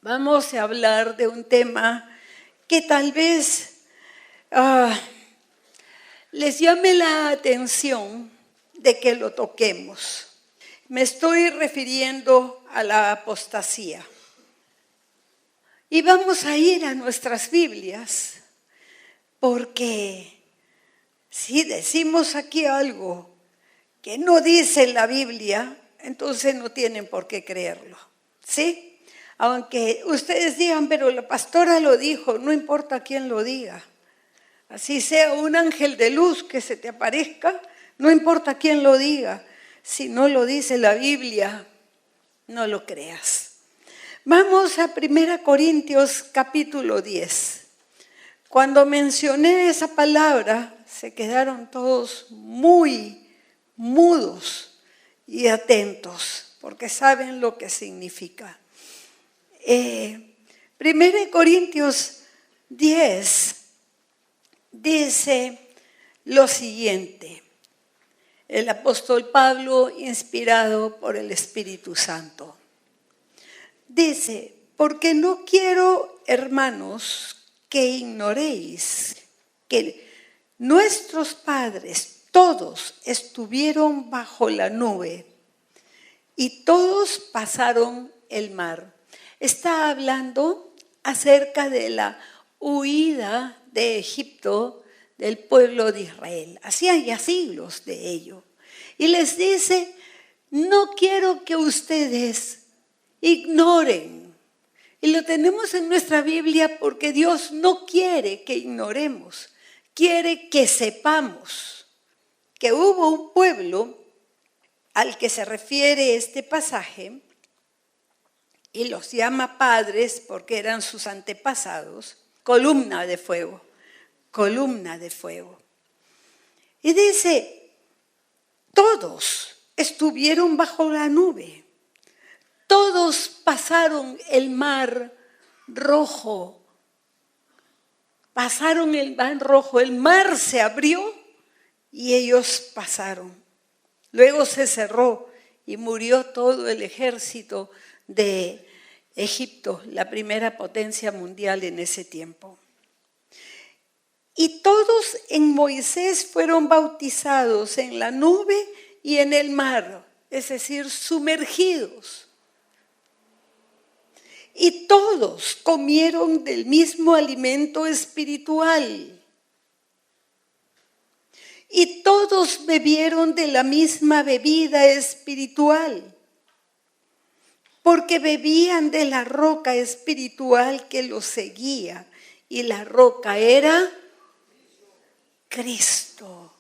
Vamos a hablar de un tema que tal vez les llame la atención de que lo toquemos. Me estoy refiriendo a la apostasía. Y vamos a ir a nuestras Biblias, porque si decimos aquí algo que no dice la Biblia, entonces no tienen por qué creerlo, ¿sí? Aunque ustedes digan, pero la pastora lo dijo, no importa quién lo diga. Así sea un ángel de luz que se te aparezca, no importa quién lo diga. Si no lo dice la Biblia, no lo creas. Vamos a 1 Corintios capítulo 10. Cuando mencioné esa palabra, se quedaron todos muy mudos y atentos, porque saben lo que significa. 1 Corintios 10 dice lo siguiente. El apóstol Pablo, inspirado por el Espíritu Santo, dice: porque no quiero, hermanos, que ignoréis que nuestros padres todos estuvieron bajo la nube y todos pasaron el mar. Está hablando acerca de la huida de Egipto del pueblo de Israel. Hacía ya siglos de ello. Y les dice: no quiero que ustedes ignoren. Y lo tenemos en nuestra Biblia porque Dios no quiere que ignoremos. Quiere que sepamos que hubo un pueblo al que se refiere este pasaje, y los llama padres porque eran sus antepasados, columna de fuego, columna de fuego. Y dice: todos estuvieron bajo la nube, todos pasaron el mar rojo, pasaron el mar rojo, el mar se abrió y ellos pasaron. Luego se cerró y murió todo el ejército de Egipto, la primera potencia mundial en ese tiempo. Y todos en Moisés fueron bautizados en la nube y en el mar, es decir, sumergidos. Y todos comieron del mismo alimento espiritual. Y todos bebieron de la misma bebida espiritual, porque bebían de la roca espiritual que los seguía, y la roca era Cristo.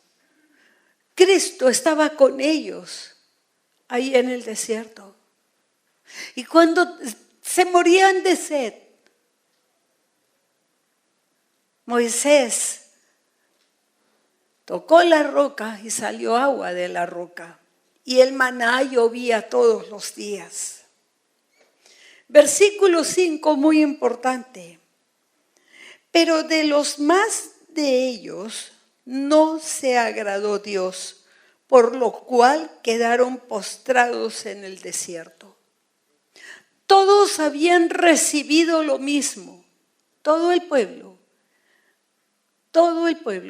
Cristo estaba con ellos ahí en el desierto. Y cuando se morían de sed, Moisés tocó la roca y salió agua de la roca. Y el maná llovía todos los días. Versículo 5, muy importante. Pero de los más de ellos no se agradó Dios, por lo cual quedaron postrados en el desierto. Todos habían recibido lo mismo, todo el pueblo,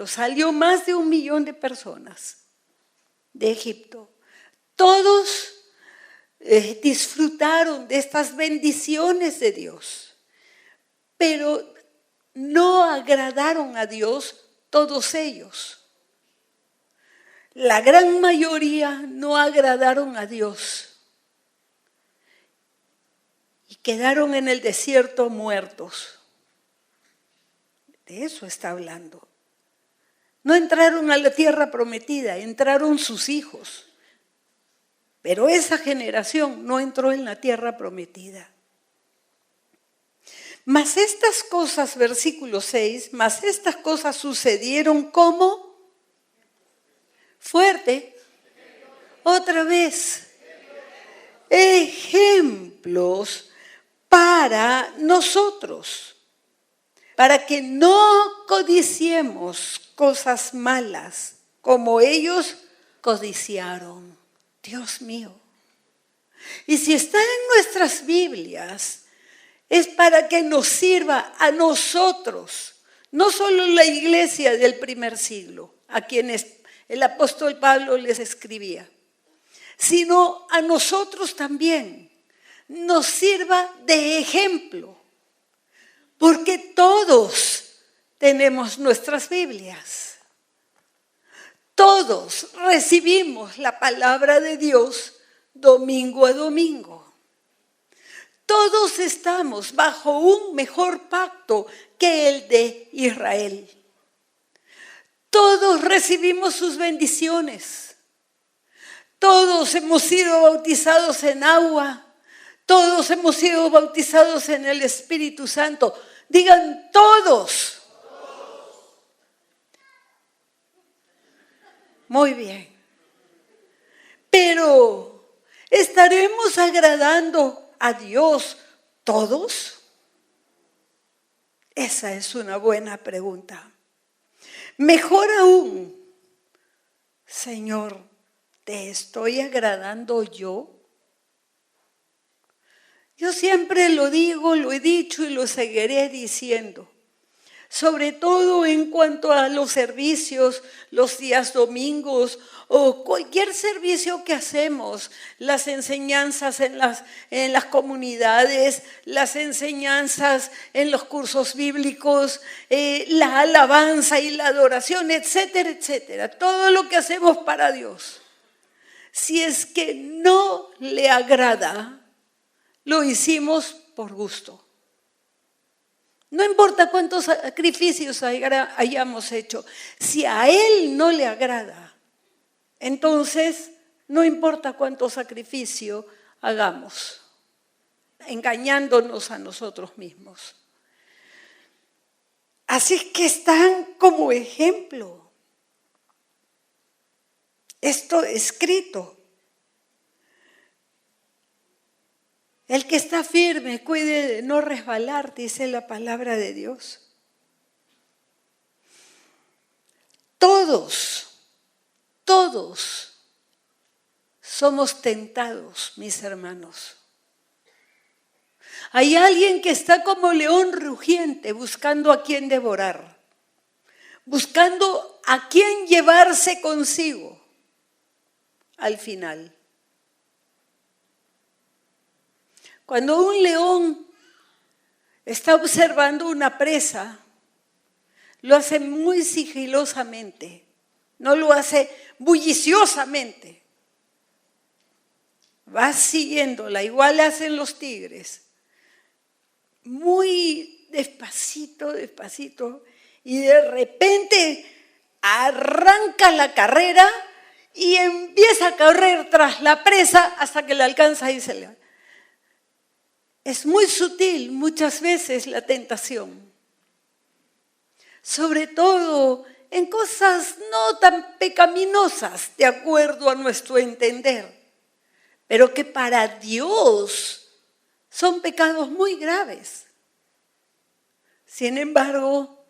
salió más de 1 millón de personas de Egipto. Todos disfrutaron de estas bendiciones de Dios, pero no agradaron a Dios todos ellos. La gran mayoría no agradaron a Dios y quedaron en el desierto muertos. De eso está hablando. No entraron a la tierra prometida, entraron sus hijos. Pero esa generación no entró en la tierra prometida. Mas estas cosas, versículo 6, mas estas cosas sucedieron como fuerte, otra vez, ejemplos para nosotros, para que no codiciemos cosas malas como ellos codiciaron. Dios mío. Y si está en nuestras Biblias, es para que nos sirva a nosotros, no solo la iglesia del primer siglo, a quienes el apóstol Pablo les escribía, sino a nosotros también, nos sirva de ejemplo, porque todos tenemos nuestras Biblias. Todos recibimos la palabra de Dios domingo a domingo. Todos estamos bajo un mejor pacto que el de Israel. Todos recibimos sus bendiciones. Todos hemos sido bautizados en agua. Todos hemos sido bautizados en el Espíritu Santo. Digan todos. Muy bien. Pero, ¿estaremos agradando a Dios todos? Esa es una buena pregunta. Mejor aún, Señor, ¿te estoy agradando yo? Yo siempre lo digo, lo he dicho y lo seguiré diciendo. Sobre todo en cuanto a los servicios, los días domingos o cualquier servicio que hacemos, las enseñanzas en las comunidades, las enseñanzas en los cursos bíblicos, la alabanza y la adoración, etcétera, etcétera. Todo lo que hacemos para Dios. Si es que no le agrada, lo hicimos por gusto. No importa cuántos sacrificios hayamos hecho, si a Él no le agrada, entonces no importa cuánto sacrificio hagamos, engañándonos a nosotros mismos. Así es que están como ejemplo. Esto escrito. El que está firme, cuide de no resbalar, dice la palabra de Dios. Todos somos tentados, mis hermanos. Hay alguien que está como león rugiente buscando a quien devorar, buscando a quien llevarse consigo al final. Cuando un león está observando una presa, lo hace muy sigilosamente, no lo hace bulliciosamente. Va siguiéndola, igual hacen los tigres, muy despacito, despacito, y de repente arranca la carrera y empieza a correr tras la presa hasta que la alcanza y se le... Es muy sutil muchas veces la tentación, sobre todo en cosas no tan pecaminosas de acuerdo a nuestro entender, pero que para Dios son pecados muy graves. Sin embargo,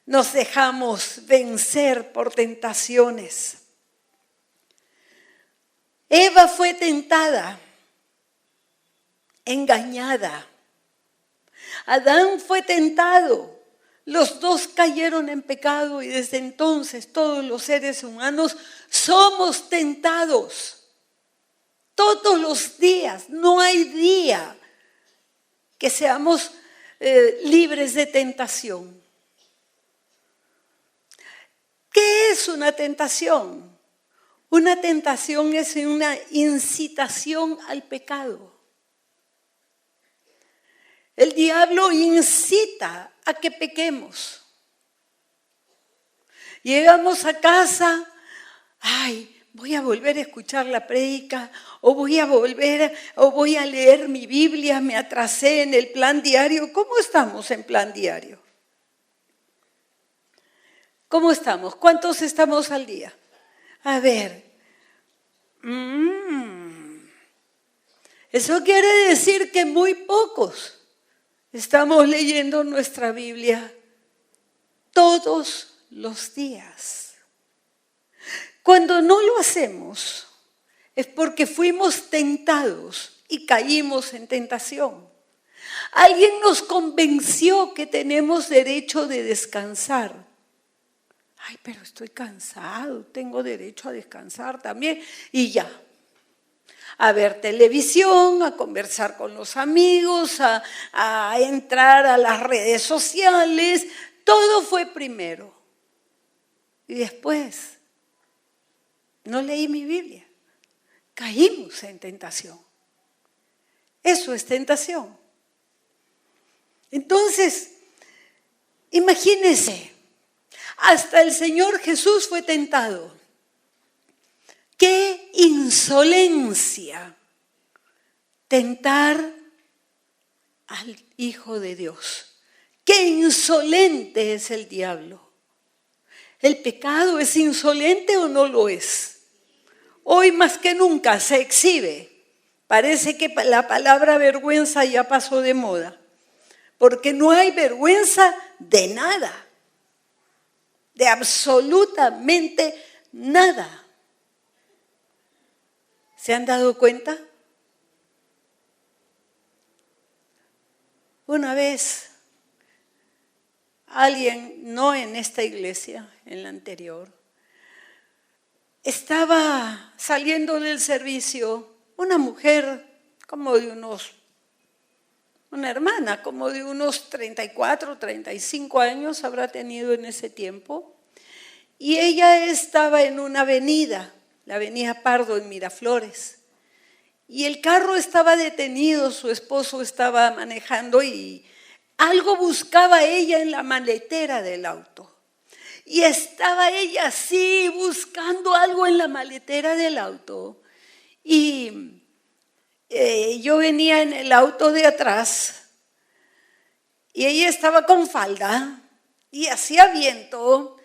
nos dejamos vencer por tentaciones. Eva fue tentada, engañada. Adán fue tentado. Los dos cayeron en pecado y desde entonces todos los seres humanos somos tentados. Todos los días, no hay día que seamos libres de tentación. ¿Qué es una tentación? Una tentación es una incitación al pecado. El diablo incita a que pequemos. Llegamos a casa, voy a volver a escuchar la prédica, o voy a leer mi Biblia, me atrasé en el plan diario. ¿Cómo estamos en plan diario? ¿Cómo estamos? ¿Cuántos estamos al día? A ver. Eso quiere decir que muy pocos estamos leyendo nuestra Biblia todos los días. Cuando no lo hacemos es porque fuimos tentados y caímos en tentación. Alguien nos convenció que tenemos derecho de descansar. Ay, pero estoy cansado, tengo derecho a descansar también. Y ya, a ver televisión, a conversar con los amigos, a entrar a las redes sociales. Todo fue primero. Y después, no leí mi Biblia. Caímos en tentación. Eso es tentación. Entonces, imagínense, hasta el Señor Jesús fue tentado. ¡Qué insolencia! Tentar al Hijo de Dios. ¡Qué insolente es el diablo! ¿El pecado es insolente o no lo es? Hoy más que nunca se exhibe. Parece que la palabra vergüenza ya pasó de moda. Porque no hay vergüenza de nada. De absolutamente nada. ¿Se han dado cuenta? Una vez, alguien, no en esta iglesia, en la anterior, estaba saliendo del servicio una mujer como de una hermana como de unos 34, 35 años habrá tenido en ese tiempo. Y ella estaba en una avenida, la avenida Pardo en Miraflores. Y el carro estaba detenido, su esposo estaba manejando y algo buscaba ella en la maletera del auto. Y estaba ella así buscando algo en la maletera del auto. Y yo venía en el auto de atrás y ella estaba con falda y hacía viento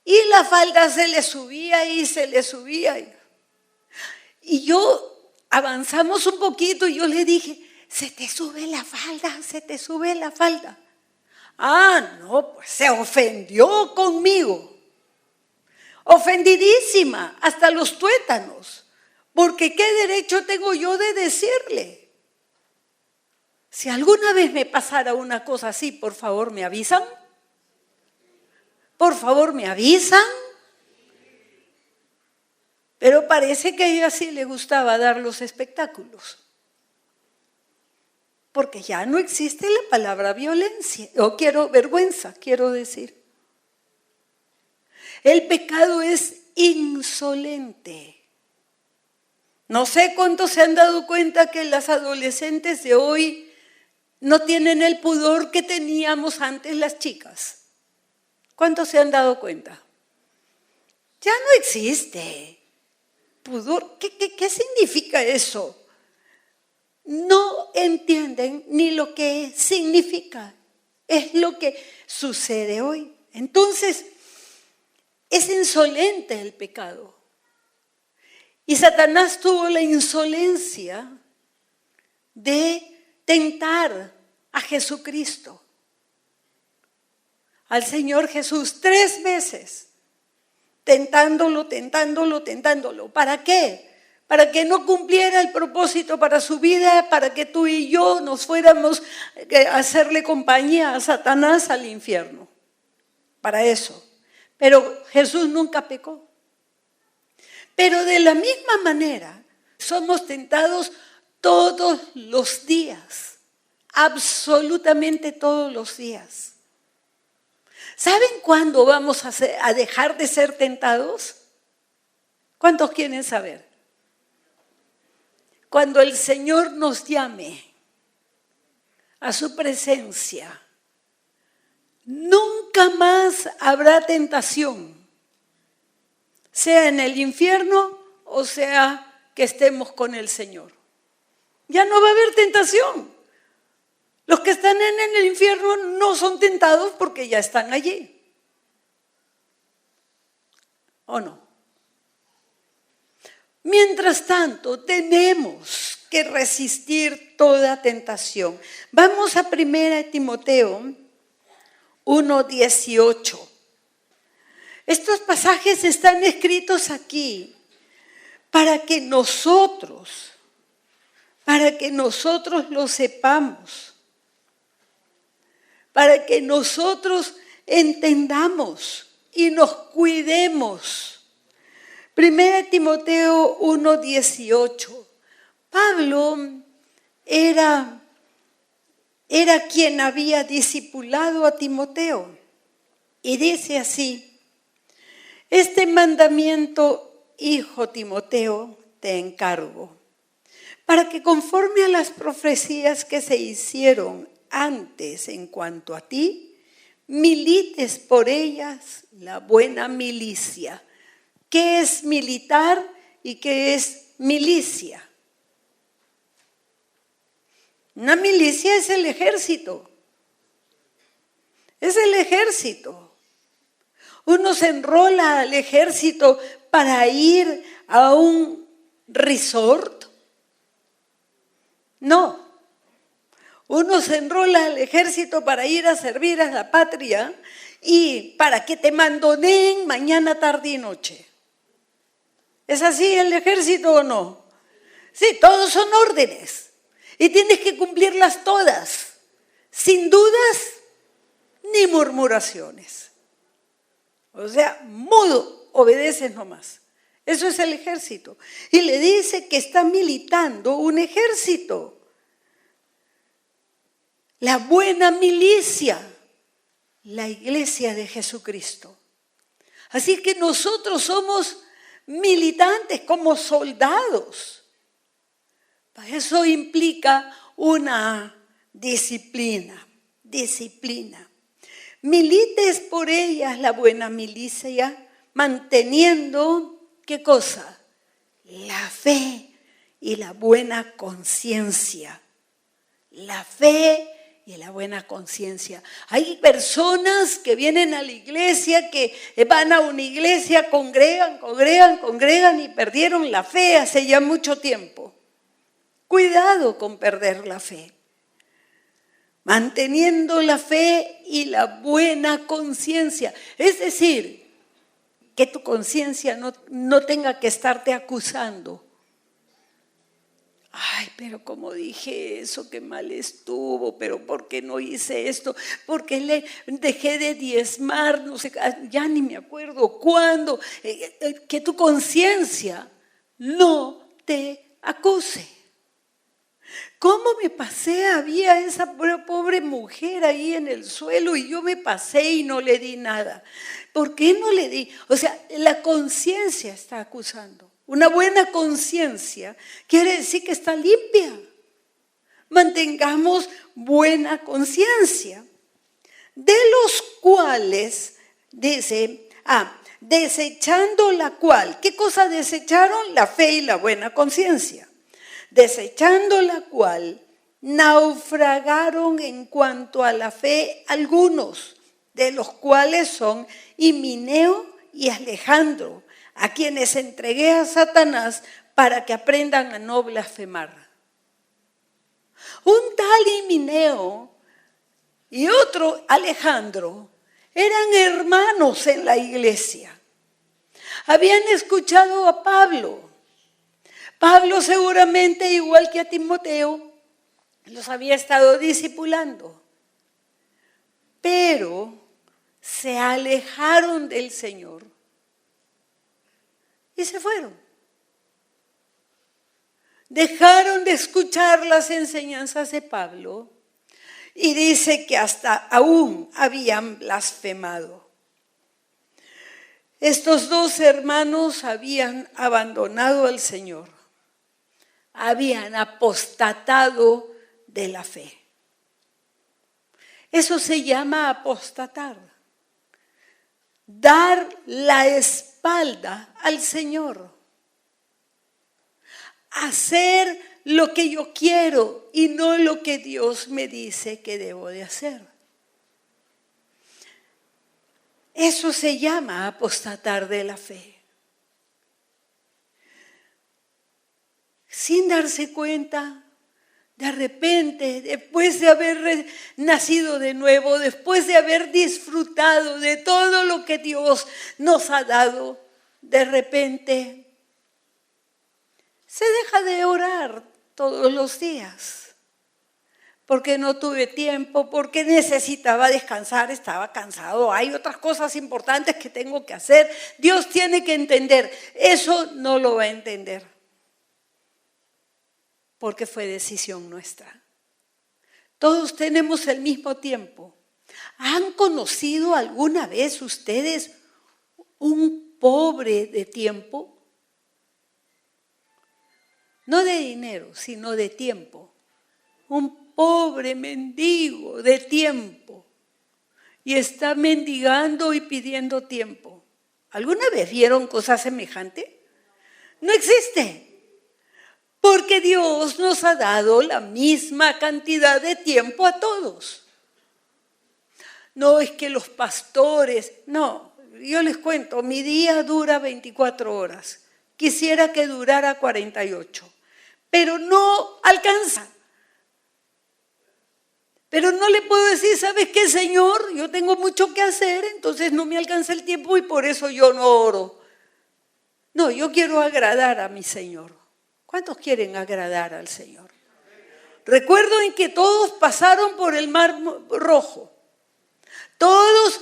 y la falda se le subía y se le subía. Y yo avanzamos un poquito y yo le dije, se te sube la falda, se te sube la falda. Ah, no, pues se ofendió conmigo. Ofendidísima, hasta los tuétanos. Porque ¿qué derecho tengo yo de decirle? Si alguna vez me pasara una cosa así, por favor, ¿me avisan? Por favor, ¿me avisan? Pero parece que a ella sí le gustaba dar los espectáculos. Porque ya no existe la palabra violencia, vergüenza, quiero decir. El pecado es insolente. No sé cuántos se han dado cuenta que las adolescentes de hoy no tienen el pudor que teníamos antes las chicas. ¿Cuántos se han dado cuenta? Ya no existe pudor. ¿Qué significa eso? No entienden ni lo que significa. Es lo que sucede hoy. Entonces, es insolente el pecado. Y Satanás tuvo la insolencia de tentar a Jesucristo, al Señor Jesús, 3 veces, tentándolo. ¿Para qué? Para que no cumpliera el propósito para su vida, para que tú y yo nos fuéramos a hacerle compañía a Satanás al infierno. Para eso. Pero Jesús nunca pecó. Pero de la misma manera, somos tentados todos los días, absolutamente todos los días. ¿Saben cuándo vamos a dejar de ser tentados? ¿Cuántos quieren saber? Cuando el Señor nos llame a su presencia, nunca más habrá tentación. Sea en el infierno o sea que estemos con el Señor. Ya no va a haber tentación. Los que están en el infierno no son tentados porque ya están allí. ¿O no? Mientras tanto, tenemos que resistir toda tentación. Vamos a 1 Timoteo 1:18. Estos pasajes están escritos aquí para que nosotros lo sepamos. para que nosotros entendamos y nos cuidemos. 1 Timoteo 1:18. Pablo era quien había discipulado a Timoteo. Y dice así: este mandamiento, hijo Timoteo, te encargo, para que conforme a las profecías que se hicieron antes en cuanto a ti, milites por ellas la buena milicia. ¿Qué es militar y qué es milicia? Una milicia es el ejército. Es el ejército. Uno se enrola al ejército para ir a un resort. No. Uno se enrola al ejército para ir a servir a la patria y para que te mandoneen mañana, tarde y noche. ¿Es así el ejército o no? Sí, todos son órdenes. Y tienes que cumplirlas todas, sin dudas ni murmuraciones. O sea, mudo, obedeces nomás. Eso es el ejército. Y le dice que está militando un ejército. La buena milicia, la iglesia de Jesucristo. Así que nosotros somos militantes como soldados. Eso implica una disciplina. Milites por ellas la buena milicia, manteniendo, ¿qué cosa? La fe y la buena conciencia. La fe y la buena conciencia. Hay personas que vienen a la iglesia, que van a una iglesia, congregan y perdieron la fe hace ya mucho tiempo. Cuidado con perder la fe. Manteniendo la fe y la buena conciencia. Es decir, que tu conciencia no tenga que estarte acusando. Ay, pero como dije eso, qué mal estuvo, pero ¿por qué no hice esto? ¿Por qué le dejé de diezmar? No sé, ya ni me acuerdo cuándo. Que tu conciencia no te acuse. ¿Cómo me pasé? Había esa pobre mujer ahí en el suelo y yo me pasé y no le di nada. ¿Por qué no le di? O sea, la conciencia está acusando. Una buena conciencia quiere decir que está limpia. Mantengamos buena conciencia. De los cuales, dice, desechando la cual. ¿Qué cosa desecharon? La fe y la buena conciencia. Desechando la cual naufragaron en cuanto a la fe algunos, de los cuales son Himeneo y Alejandro, a quienes entregué a Satanás para que aprendan a no blasfemar. Un tal Himeneo y otro Alejandro eran hermanos en la iglesia. Habían escuchado a Pablo. Pablo seguramente, igual que a Timoteo, los había estado discipulando. Pero se alejaron del Señor y se fueron. Dejaron de escuchar las enseñanzas de Pablo y dice que hasta aún habían blasfemado. Estos dos hermanos habían abandonado al Señor. Habían apostatado de la fe. Eso se llama apostatar. Dar la espalda al Señor. Hacer lo que yo quiero y no lo que Dios me dice que debo de hacer. Eso se llama apostatar de la fe. Sin darse cuenta, de repente, después de haber nacido de nuevo, después de haber disfrutado de todo lo que Dios nos ha dado, de repente se deja de orar todos los días. porque no tuve tiempo, porque necesitaba descansar, estaba cansado, hay otras cosas importantes que tengo que hacer. Dios tiene que entender, eso no lo va a entender, porque fue decisión nuestra. Todos tenemos el mismo tiempo. ¿Han conocido alguna vez ustedes un pobre de tiempo? No de dinero, sino de tiempo. Un pobre mendigo de tiempo. Y está mendigando y pidiendo tiempo. ¿Alguna vez vieron cosa semejante? No existe. Porque Dios nos ha dado la misma cantidad de tiempo a todos. No es que los pastores, no, yo les cuento, mi día dura 24 horas. Quisiera que durara 48. Pero no alcanza. Pero no le puedo decir, ¿sabes qué, Señor? Yo tengo mucho que hacer, entonces no me alcanza el tiempo y por eso yo no oro. No, yo quiero agradar a mi Señor. ¿Cuántos quieren agradar al Señor? Recuerdo en que todos pasaron por el Mar Rojo. Todos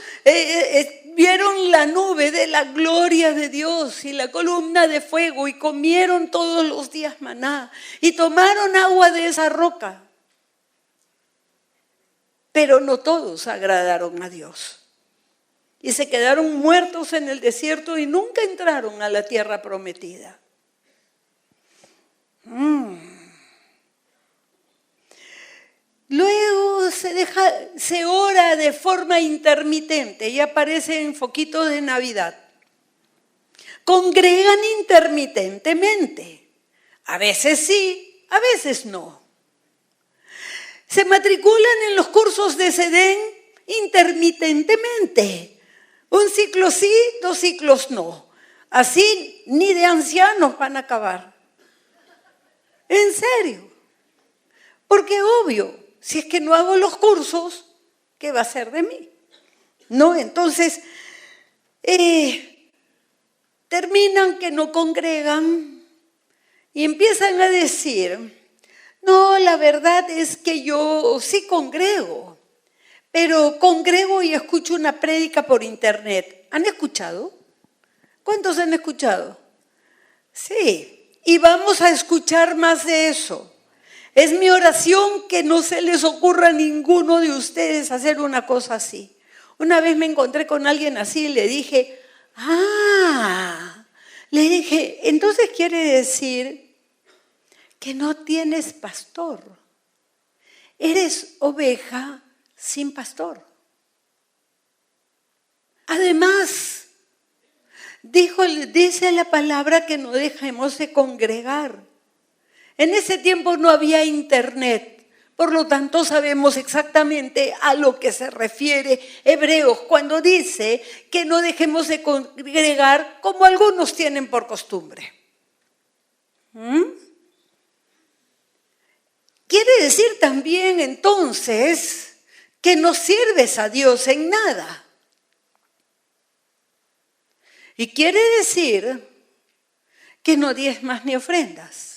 vieron la nube de la gloria de Dios y la columna de fuego y comieron todos los días maná y tomaron agua de esa roca. Pero no todos agradaron a Dios. Y se quedaron muertos en el desierto y nunca entraron a la tierra prometida. Luego se ora de forma intermitente y aparece en foquitos de Navidad. Congregan intermitentemente. A veces sí, a veces no. Se matriculan en los cursos de SEDEN intermitentemente. Un ciclo sí, 2 ciclos no. Así ni de ancianos van a acabar. En serio. Porque obvio, si es que no hago los cursos, ¿qué va a ser de mí? ¿No? Entonces, terminan que no congregan y empiezan a decir, no, la verdad es que yo sí congrego, pero congrego y escucho una prédica por internet. ¿Han escuchado? ¿Cuántos han escuchado? Sí, y vamos a escuchar más de eso. Es mi oración que no se les ocurra a ninguno de ustedes hacer una cosa así. Una vez me encontré con alguien así y le dije, entonces quiere decir que no tienes pastor. Eres oveja sin pastor. Además, dice la palabra que no dejemos de congregar. En ese tiempo no había internet, por lo tanto sabemos exactamente a lo que se refiere Hebreos cuando dice que no dejemos de congregar como algunos tienen por costumbre. Quiere decir también entonces que no sirves a Dios en nada. Y quiere decir que no diezmas ni ofrendas.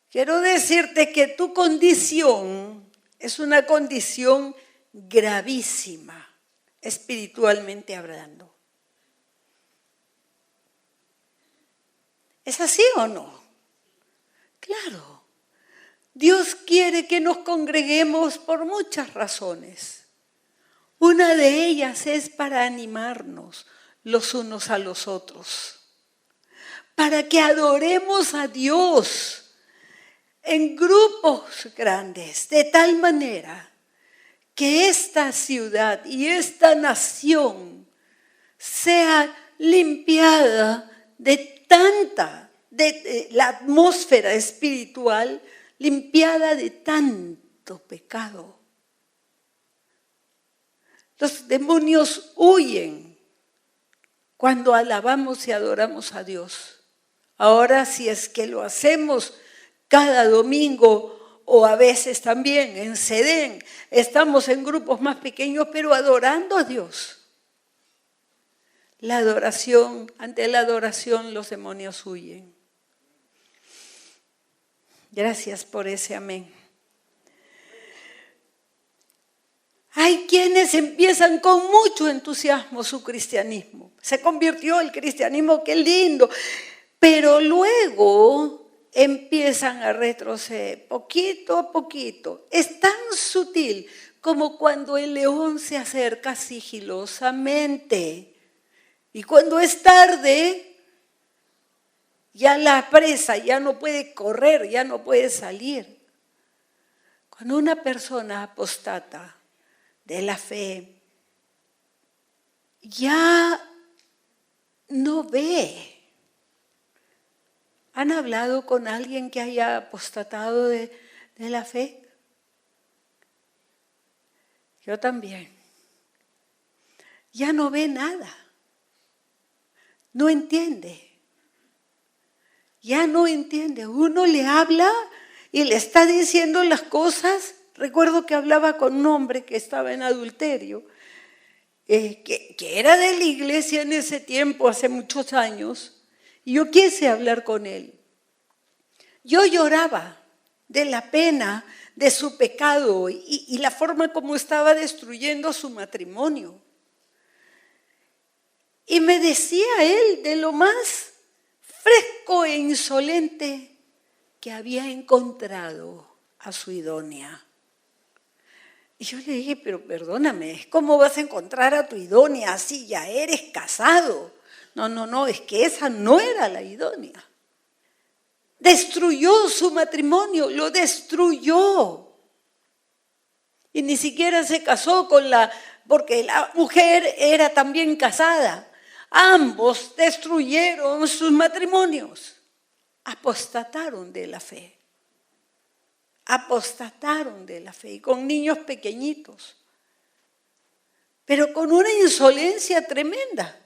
Quiero decirte que tu condición es una condición gravísima, espiritualmente hablando. ¿Es así o no? Claro. Dios quiere que nos congreguemos por muchas razones. Una de ellas es para animarnos los unos a los otros, para que adoremos a Dios en grupos grandes, de tal manera que esta ciudad y esta nación sea limpiada de la atmósfera espiritual, limpiada de tanto pecado. Los demonios huyen cuando alabamos y adoramos a Dios. Ahora, si es que lo hacemos cada domingo o a veces también en SEDEN, estamos en grupos más pequeños, pero adorando a Dios. Ante la adoración los demonios huyen. Gracias por ese amén. hay quienes empiezan con mucho entusiasmo su cristianismo. Se convirtió el cristianismo, qué lindo. Pero luego empiezan a retroceder poquito a poquito. Es tan sutil como cuando el león se acerca sigilosamente. Y cuando es tarde, ya la presa ya no puede correr, ya no puede salir. Cuando una persona apostata de la fe, ya no ve. ¿Han hablado con alguien que haya apostatado de la fe? Yo también. Ya no ve nada. No entiende. Ya no entiende. Uno le habla y le está diciendo las cosas. Recuerdo que hablaba con un hombre que estaba en adulterio, que era de la iglesia en ese tiempo, hace muchos años. Y yo quise hablar con él. Yo lloraba de la pena de su pecado y la forma como estaba destruyendo su matrimonio. Y me decía él de lo más fresco e insolente que había encontrado a su idónea. Y yo le dije, pero perdóname, ¿cómo vas a encontrar a tu idónea así? Ya eres casado. No, es que esa no era la idónea. Destruyó su matrimonio, lo destruyó. Y ni siquiera se casó porque la mujer era también casada. Ambos destruyeron sus matrimonios. Apostataron de la fe. Apostataron de la fe y con niños pequeñitos. Pero con una insolencia tremenda.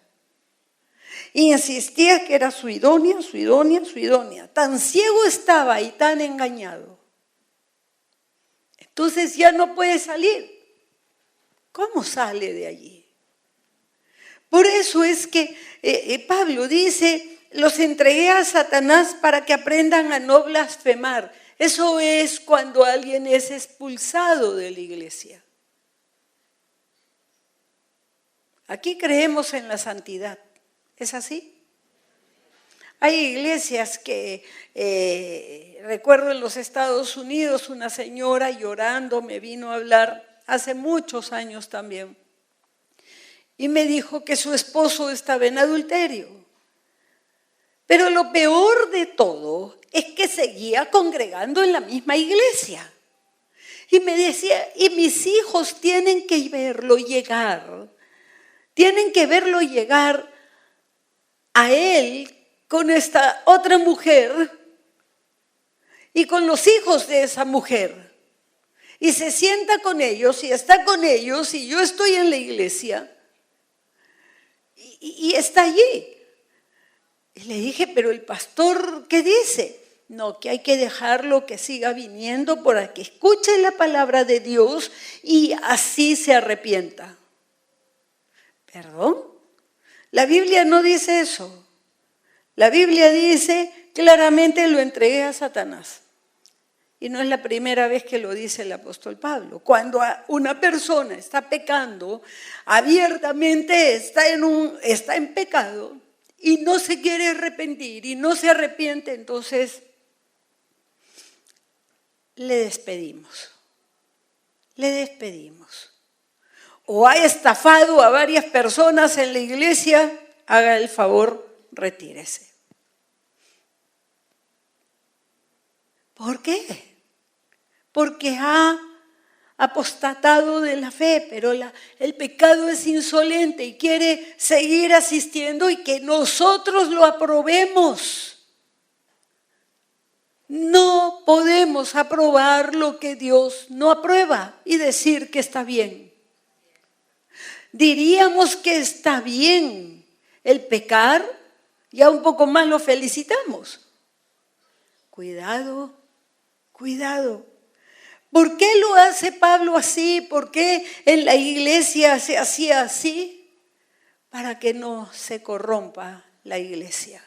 Y insistía que era su idónea, su idónea, su idónea. Tan ciego estaba y tan engañado. Entonces ya no puede salir. ¿Cómo sale de allí? Por eso es que Pablo dice, los entregué a Satanás para que aprendan a no blasfemar. Eso es cuando alguien es expulsado de la iglesia. Aquí creemos en la santidad. ¿Es así? Hay iglesias que, recuerdo en los Estados Unidos, una señora llorando me vino a hablar hace muchos años también. Y me dijo que su esposo estaba en adulterio. Pero lo peor de todo es que seguía congregando en la misma iglesia. Y me decía, y mis hijos tienen que verlo llegar. Tienen que verlo llegar a él con esta otra mujer y con los hijos de esa mujer. Y se sienta con ellos y está con ellos y yo estoy en la iglesia y está allí. Y le dije, pero el pastor, ¿qué dice? No, que hay que dejarlo que siga viniendo para que escuche la palabra de Dios y así se arrepienta. ¿Perdón? La Biblia no dice eso. La Biblia dice claramente lo entregué a Satanás. Y no es la primera vez que lo dice el apóstol Pablo. Cuando una persona está pecando, abiertamente está en pecado y no se quiere arrepentir y no se arrepiente, entonces le despedimos. Le despedimos. O ha estafado a varias personas en la iglesia, haga el favor, retírese. ¿Por qué? Porque ha apostatado de la fe, pero el pecado es insolente y quiere seguir asistiendo y que nosotros lo aprobemos. No podemos aprobar lo que Dios no aprueba y decir que está bien. Diríamos que está bien el pecar, ya un poco más lo felicitamos. Cuidado, cuidado. ¿Por qué lo hace Pablo así? ¿Por qué en la iglesia se hacía así? Para que no se corrompa la iglesia.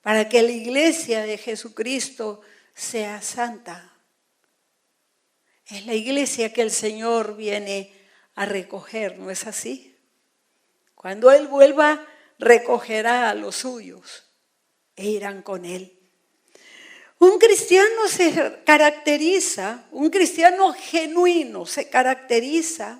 Para que la iglesia de Jesucristo sea santa. Es la iglesia que el Señor viene a recoger, ¿no es así? Cuando Él vuelva, recogerá a los suyos e irán con Él. Un cristiano se caracteriza, un cristiano genuino se caracteriza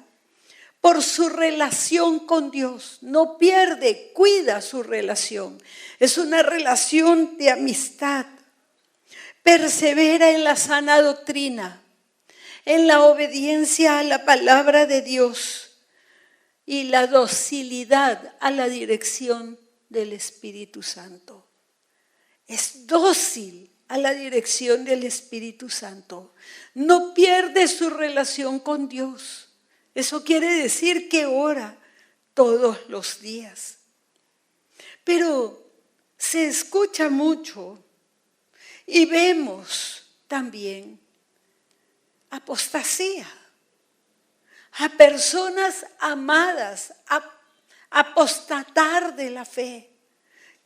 por su relación con Dios. No pierde, cuida su relación. Es una relación de amistad. Persevera en la sana doctrina, en la obediencia a la palabra de Dios y la docilidad a la dirección del Espíritu Santo. Es dócil a la dirección del Espíritu Santo. No pierde su relación con Dios. Eso quiere decir que ora todos los días. Pero se escucha mucho y vemos también apostasía. A personas amadas a apostatar de la fe,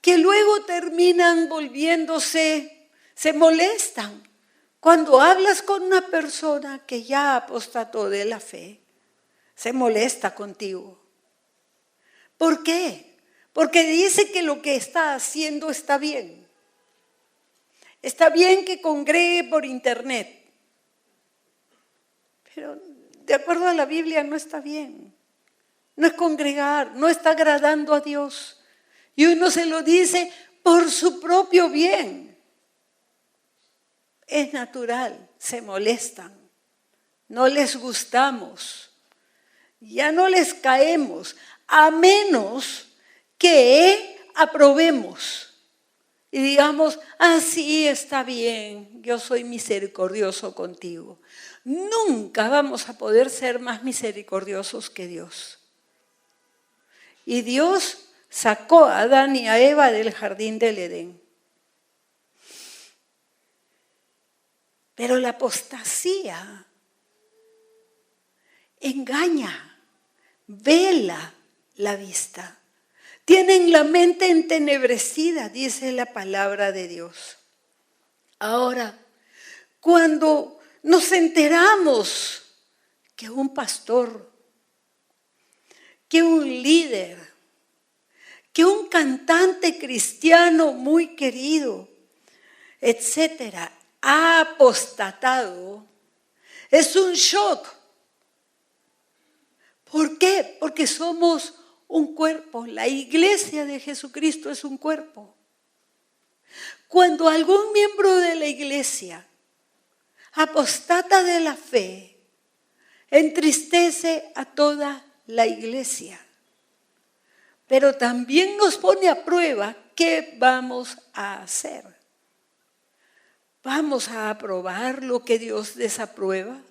que luego terminan volviéndose, se molestan cuando hablas con una persona que ya apostató de la fe. Se molesta contigo. ¿Por qué? Porque dice que lo que está haciendo está bien. Está bien que congregue por internet, pero de acuerdo a la Biblia no está bien. No es congregar, no está agradando a Dios. Y uno se lo dice por su propio bien. Es natural, se molestan, no les gustamos, ya no les caemos, a menos que aprobemos y digamos, sí, está bien, yo soy misericordioso contigo. Nunca vamos a poder ser más misericordiosos que Dios. Y Dios sacó a Adán y a Eva del jardín del Edén. Pero la apostasía engaña, vela la vista. Tienen la mente entenebrecida, dice la palabra de Dios. Ahora, cuando nos enteramos que un pastor, que un líder, que un cantante cristiano muy querido, etcétera, ha apostatado, es un shock. ¿Por qué? Porque somos un cuerpo. La iglesia de Jesucristo es un cuerpo. Cuando algún miembro de la iglesia apostata de la fe, entristece a toda la iglesia. Pero también nos pone a prueba qué vamos a hacer. ¿Vamos a aprobar lo que Dios desaprueba?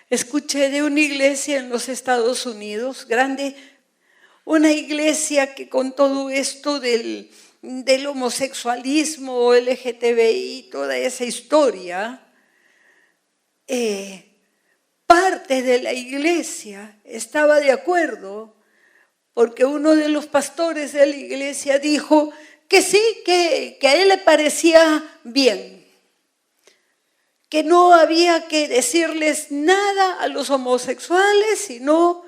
Escuché de una iglesia en los Estados Unidos, grande, una iglesia que con todo esto del homosexualismo, LGTBI, toda esa historia, parte de la iglesia estaba de acuerdo porque uno de los pastores de la iglesia dijo que sí, que a él le parecía bien, que no había que decirles nada a los homosexuales, sino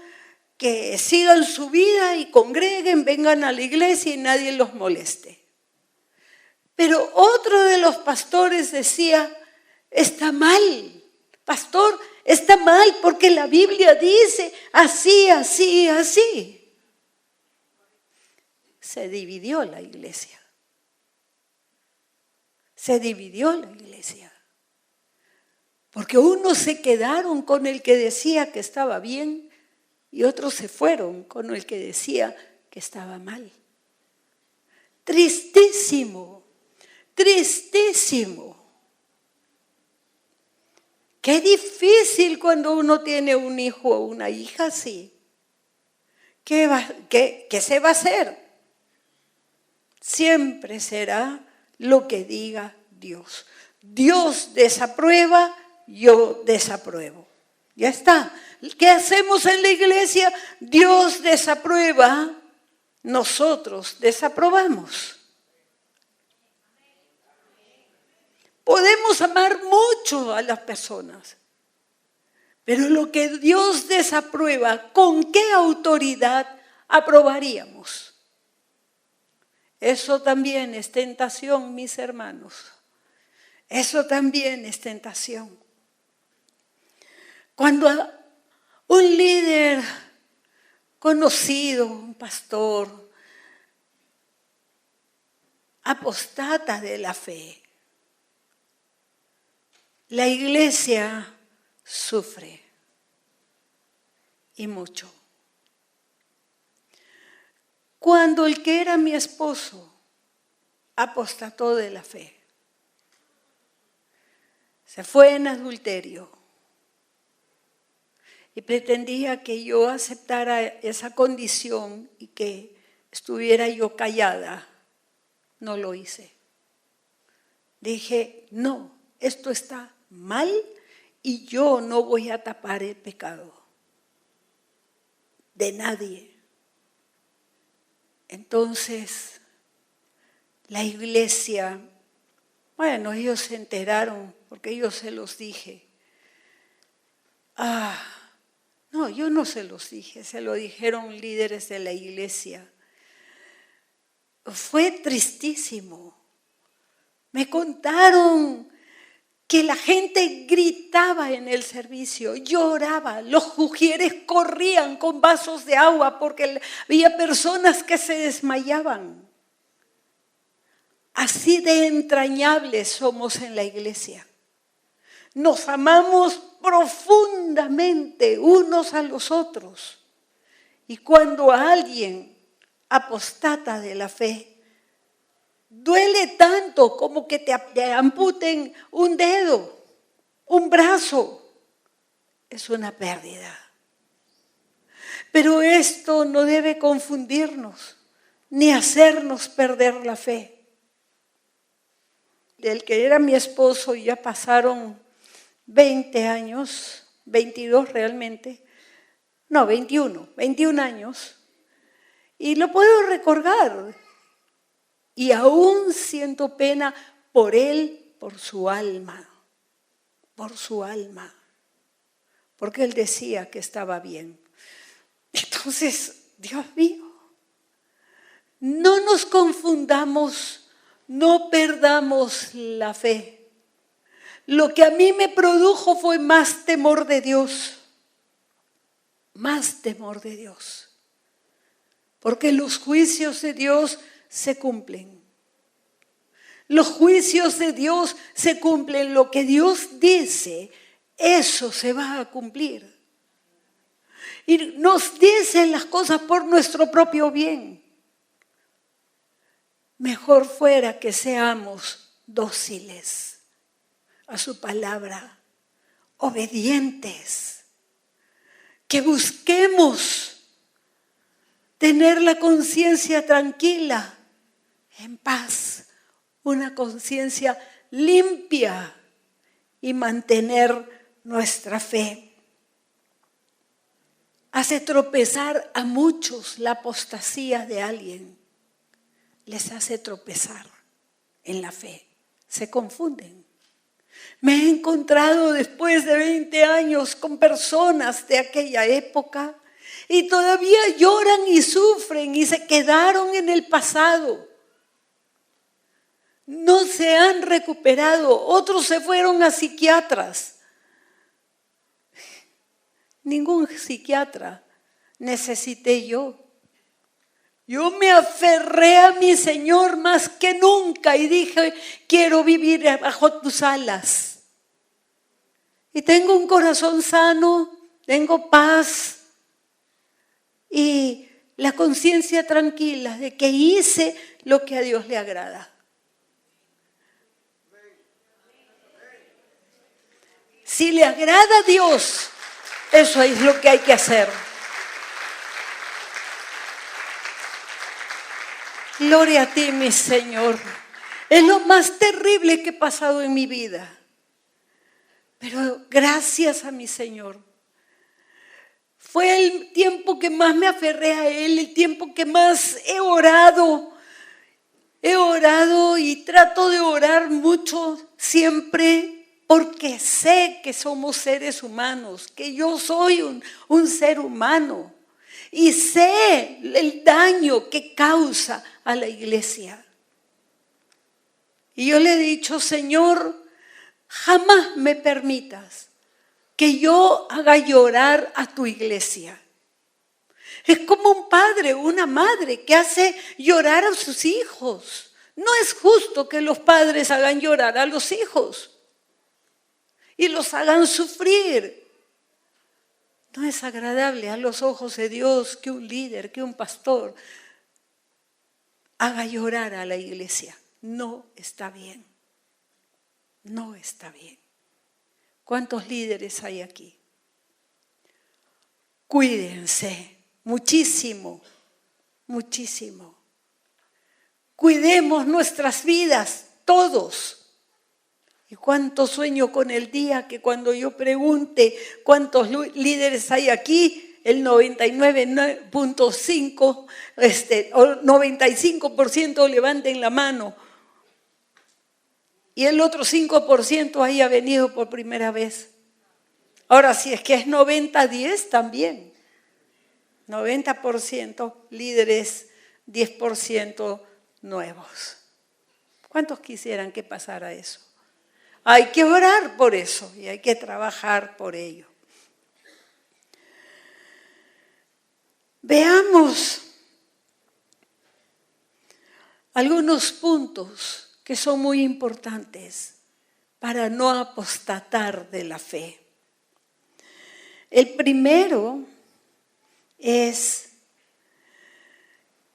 que sigan su vida y congreguen, vengan a la iglesia y nadie los moleste. Pero otro de los pastores decía, está mal, pastor, está mal porque la Biblia dice así, así, así. Se dividió la iglesia. Se dividió la iglesia. Porque unos se quedaron con el que decía que estaba bien y otros se fueron con el que decía que estaba mal. Tristísimo, tristísimo. Qué difícil cuando uno tiene un hijo o una hija así. ¿Qué se va a hacer? Siempre será lo que diga Dios. Dios desaprueba, yo desapruebo. Ya está. ¿Qué hacemos en la iglesia? Dios desaprueba, nosotros desaprobamos. Podemos amar mucho a las personas, pero lo que Dios desaprueba, ¿con qué autoridad aprobaríamos? Eso también es tentación, mis hermanos. Eso también es tentación. Cuando un líder conocido, un pastor, apostata de la fe, la iglesia sufre y mucho. Cuando el que era mi esposo apostató de la fe, se fue en adulterio y pretendía que yo aceptara esa condición y que estuviera yo callada, no lo hice. Dije, no, esto está mal y yo no voy a tapar el pecado de nadie. Entonces, la iglesia, bueno, ellos se enteraron porque yo se los dije. No, yo no se los dije, se lo dijeron líderes de la iglesia. Fue tristísimo. Me contaron que la gente gritaba en el servicio, lloraba, los ujieres corrían con vasos de agua porque había personas que se desmayaban. Así de entrañables somos en la iglesia. Nos amamos profundamente unos a los otros. Y cuando alguien apostata de la fe, duele tanto como que te amputen un dedo, un brazo. Es una pérdida. Pero esto no debe confundirnos ni hacernos perder la fe. Del que era mi esposo ya pasaron 20 años, 22 realmente, no, 21 años. Y lo puedo recordar. Y aún siento pena por él, por su alma. Porque él decía que estaba bien. Entonces, Dios mío, no nos confundamos, no perdamos la fe. Lo que a mí me produjo fue más temor de Dios. Más temor de Dios. Porque los juicios de Dios se cumplen. Los juicios de Dios se cumplen. Lo que Dios dice, eso se va a cumplir. Y nos dicen las cosas por nuestro propio bien. Mejor fuera que seamos dóciles a su palabra, obedientes, que busquemos tener la conciencia tranquila, en paz, una conciencia limpia y mantener nuestra fe. Hace tropezar a muchos la apostasía de alguien. Les hace tropezar en la fe. Se confunden. Me he encontrado después de 20 años con personas de aquella época y todavía lloran y sufren y se quedaron en el pasado. No se han recuperado. Otros se fueron a psiquiatras. Ningún psiquiatra necesité yo. Yo me aferré a mi Señor más que nunca y dije, quiero vivir bajo tus alas. Y tengo un corazón sano, tengo paz y la conciencia tranquila de que hice lo que a Dios le agrada. Si le agrada a Dios, eso es lo que hay que hacer. Gloria a ti, mi Señor. Es lo más terrible que he pasado en mi vida. Pero gracias a mi Señor. Fue el tiempo que más me aferré a Él, el tiempo que más he orado. He orado y trato de orar mucho siempre porque sé que somos seres humanos, que yo soy un ser humano y sé el daño que causa a la iglesia. Y yo le he dicho, Señor, jamás me permitas que yo haga llorar a tu iglesia. Es como un padre o una madre que hace llorar a sus hijos. No es justo que los padres hagan llorar a los hijos y los hagan sufrir. No es agradable a los ojos de Dios que un líder, que un pastor haga llorar a la iglesia. No está bien. No está bien. ¿Cuántos líderes hay aquí? Cuídense muchísimo, muchísimo. Cuidemos nuestras vidas, todos. Y cuánto sueño con el día que cuando yo pregunte cuántos líderes hay aquí, el 99.5 o 95% levanten la mano. Y el otro 5% haya venido por primera vez. Ahora, si es que es 90-10 también. 90% líderes, 10% nuevos. ¿Cuántos quisieran que pasara eso? Hay que orar por eso y hay que trabajar por ello. Veamos algunos puntos que son muy importantes para no apostatar de la fe. El primero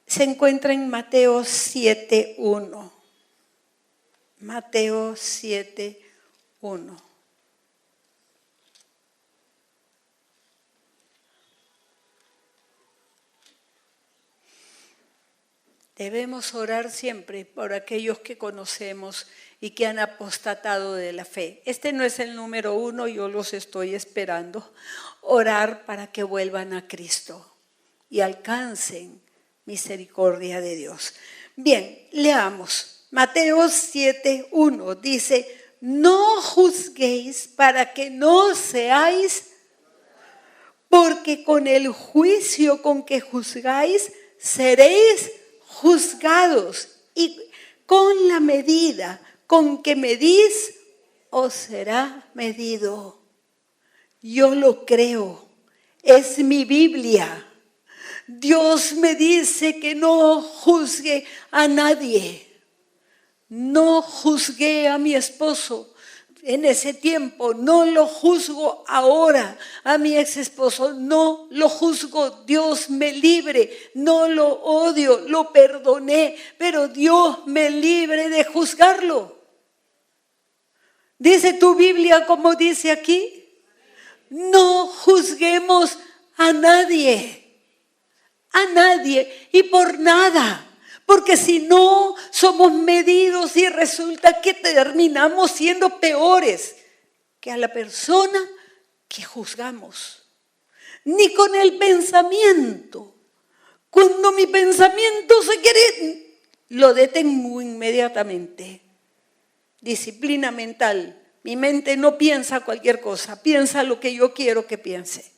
se encuentra en Mateo 7:1. Mateo 7:1. Debemos orar siempre por aquellos que conocemos y que han apostatado de la fe. Este no es el número 1, yo los estoy esperando. Orar para que vuelvan a Cristo y alcancen misericordia de Dios. Bien, leamos. Mateo 7:1 dice, no juzguéis para que no seáis, porque con el juicio con que juzgáis seréis juzgados, y con la medida con que medís os será medido. Yo lo creo, es mi Biblia. Dios me dice que no juzgue a nadie. No juzgué a mi esposo en ese tiempo, no lo juzgo ahora a mi ex esposo, no lo juzgo, Dios me libre, no lo odio, lo perdoné, pero Dios me libre de juzgarlo. Dice tu Biblia como dice aquí, no juzguemos a nadie y por nada. Porque si no, somos medidos y resulta que terminamos siendo peores que a la persona que juzgamos. Ni con el pensamiento. Cuando mi pensamiento se quiere, lo detengo inmediatamente. Disciplina mental. Mi mente no piensa cualquier cosa, piensa lo que yo quiero que piense.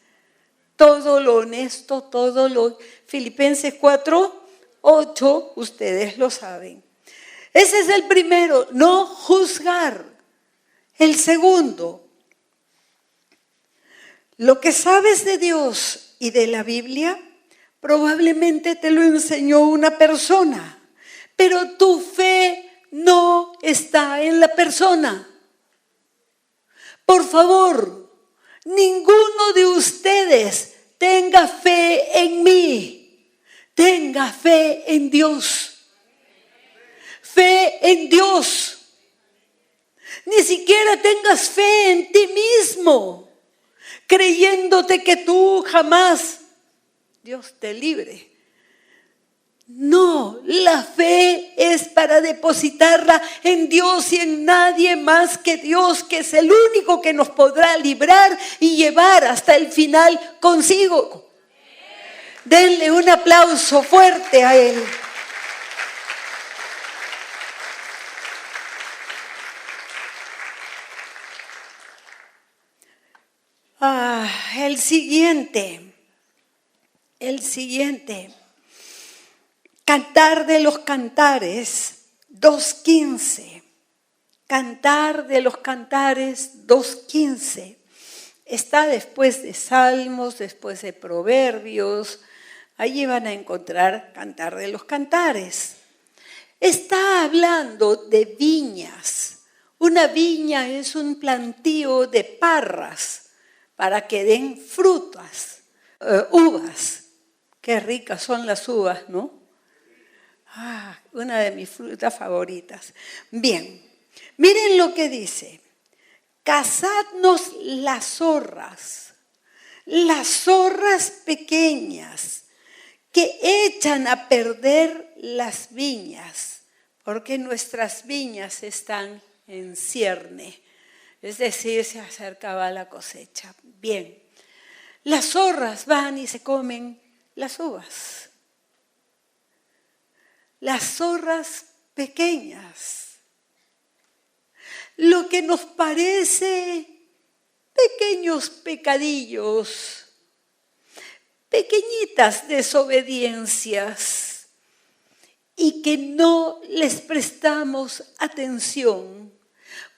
Todo lo honesto, todo lo... Filipenses 4:8, ustedes lo saben. Ese es el primero, no juzgar. El segundo, lo que sabes de Dios y de la Biblia, probablemente te lo enseñó una persona, pero tu fe no está en la persona. Por favor, ninguno de ustedes tenga fe en mí. Tenga fe en Dios. Fe en Dios. Ni siquiera tengas fe en ti mismo, creyéndote que tú jamás, Dios te libre. No, la fe es para depositarla en Dios y en nadie más que Dios, que es el único que nos podrá librar y llevar hasta el final consigo. Denle un aplauso fuerte a Él. El siguiente. Cantar de los Cantares 2:15. Cantar de los Cantares 2:15. Está después de Salmos, después de Proverbios. Allí van a encontrar Cantar de los Cantares. Está hablando de viñas. Una viña es un plantío de parras para que den frutas, uvas. Qué ricas son las uvas, ¿no? Una de mis frutas favoritas. Bien, miren lo que dice. Cazadnos las zorras pequeñas que echan a perder las viñas, porque nuestras viñas están en cierne, es decir, se acercaba la cosecha. Bien, las zorras van y se comen las uvas. Las zorras pequeñas. Lo que nos parece pequeños pecadillos, pequeñitas desobediencias y que no les prestamos atención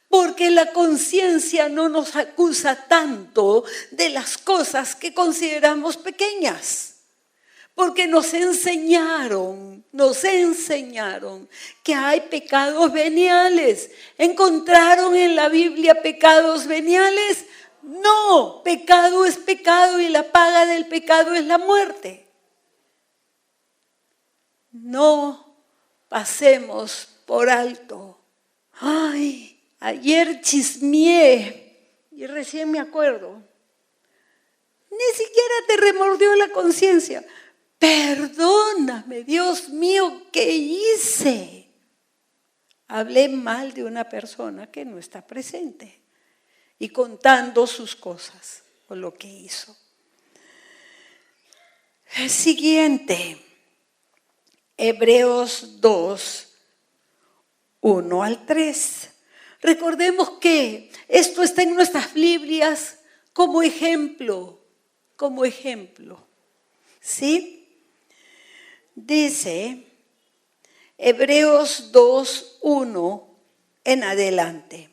porque la conciencia no nos acusa tanto de las cosas que consideramos pequeñas. Porque nos enseñaron que hay pecados veniales. ¿Encontraron en la Biblia pecados veniales? No, pecado es pecado y la paga del pecado es la muerte. No pasemos por alto. Ayer chismeé y recién me acuerdo. Ni siquiera te remordió la conciencia. Perdóname, Dios mío, ¿qué hice? Hablé mal de una persona que no está presente y contando sus cosas o lo que hizo. El siguiente, Hebreos 2, 1-3. Recordemos que esto está en nuestras Biblias como ejemplo. ¿Sí? Dice Hebreos 2:1 en adelante.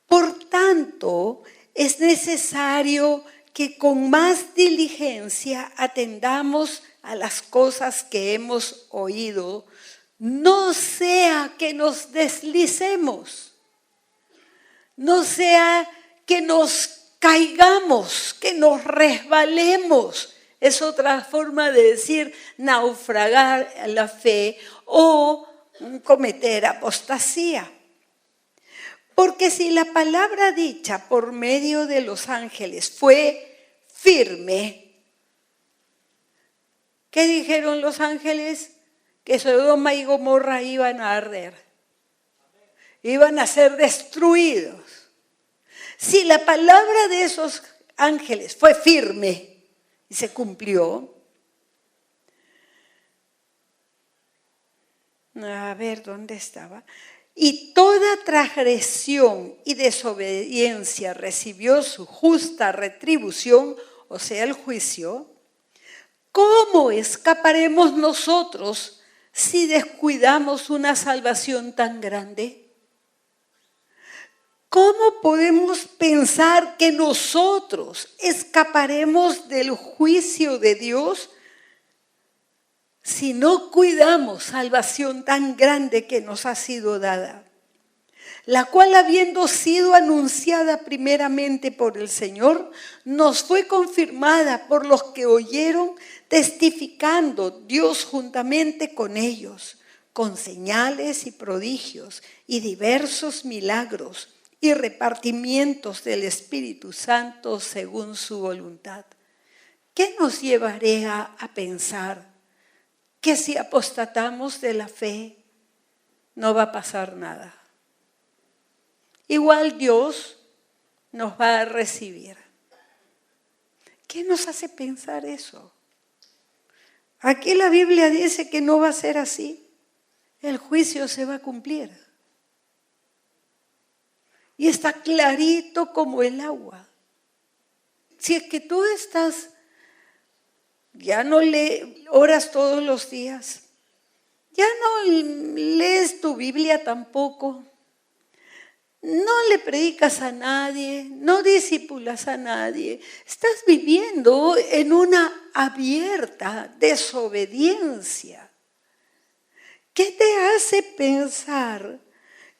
Por tanto, es necesario que con más diligencia atendamos a las cosas que hemos oído, no sea que nos deslicemos, no sea que nos caigamos, que nos resbalemos. Es otra forma de decir naufragar la fe o cometer apostasía. Porque si la palabra dicha por medio de los ángeles fue firme, ¿qué dijeron los ángeles? Que Sodoma y Gomorra iban a arder, iban a ser destruidos. Si la palabra de esos ángeles fue firme, y se cumplió. A ver, ¿dónde estaba? Y toda transgresión y desobediencia recibió su justa retribución, o sea, el juicio. ¿Cómo escaparemos nosotros si descuidamos una salvación tan grande? ¿Cómo podemos pensar que nosotros escaparemos del juicio de Dios si no cuidamos salvación tan grande que nos ha sido dada? La cual, habiendo sido anunciada primeramente por el Señor, nos fue confirmada por los que oyeron, testificando Dios juntamente con ellos, con señales y prodigios y diversos milagros y repartimientos del Espíritu Santo según su voluntad. ¿Qué nos llevaría a pensar que si apostatamos de la fe no va a pasar nada? Igual Dios nos va a recibir. ¿Qué nos hace pensar eso? Aquí la Biblia dice que no va a ser así. El juicio se va a cumplir. Y está clarito como el agua. Si es que tú ya no oras todos los días, ya no lees tu Biblia tampoco, no le predicas a nadie, no discipulas a nadie, estás viviendo en una abierta desobediencia. ¿Qué te hace pensar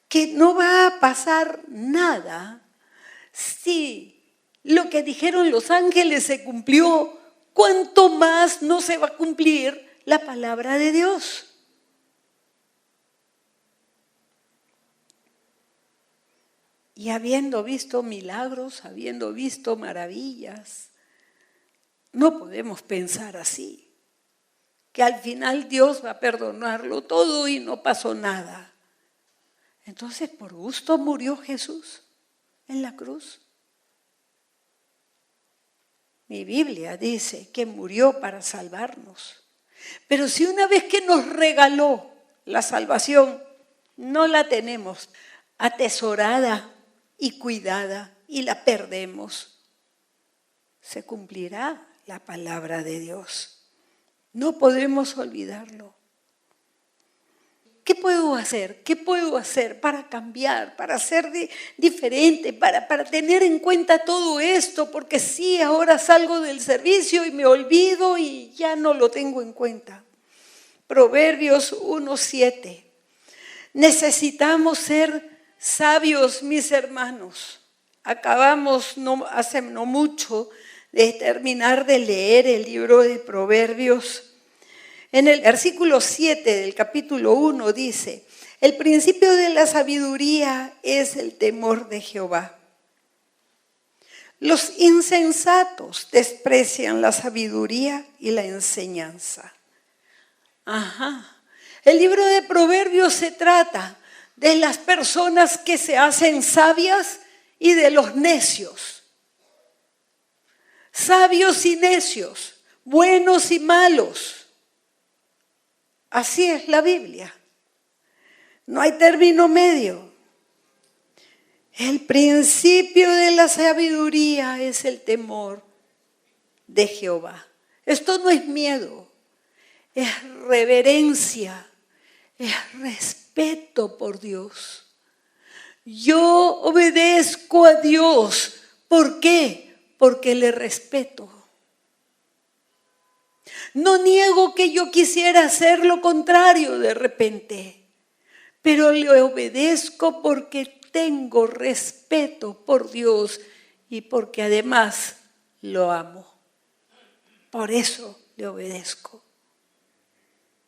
que no va a pasar nada si lo que dijeron los ángeles se cumplió? ¿Cuánto más no se va a cumplir la palabra de Dios? Y habiendo visto milagros, habiendo visto maravillas, no podemos pensar así, que al final Dios va a perdonarlo todo y no pasó nada. Entonces, ¿por gusto murió Jesús en la cruz? Mi Biblia dice que murió para salvarnos. Pero si una vez que nos regaló la salvación, no la tenemos atesorada y cuidada y la perdemos, se cumplirá la palabra de Dios. No podemos olvidarlo. ¿Qué puedo hacer? ¿Qué puedo hacer para cambiar, para ser diferente, para tener en cuenta todo esto? Porque sí, ahora salgo del servicio y me olvido y ya no lo tengo en cuenta. Proverbios 1:7. Necesitamos ser sabios, mis hermanos. Acabamos hace no mucho de terminar de leer el libro de Proverbios. En el versículo 7 del capítulo 1 dice: el principio de la sabiduría es el temor de Jehová. Los insensatos desprecian la sabiduría y la enseñanza. El libro de Proverbios se trata de las personas que se hacen sabias y de los necios. Sabios y necios, buenos y malos. Así es la Biblia. No hay término medio. El principio de la sabiduría es el temor de Jehová. Esto no es miedo, es reverencia, es respeto por Dios. Yo obedezco a Dios. ¿Por qué? Porque le respeto. No niego que yo quisiera hacer lo contrario de repente, pero le obedezco porque tengo respeto por Dios y porque además lo amo. Por eso le obedezco.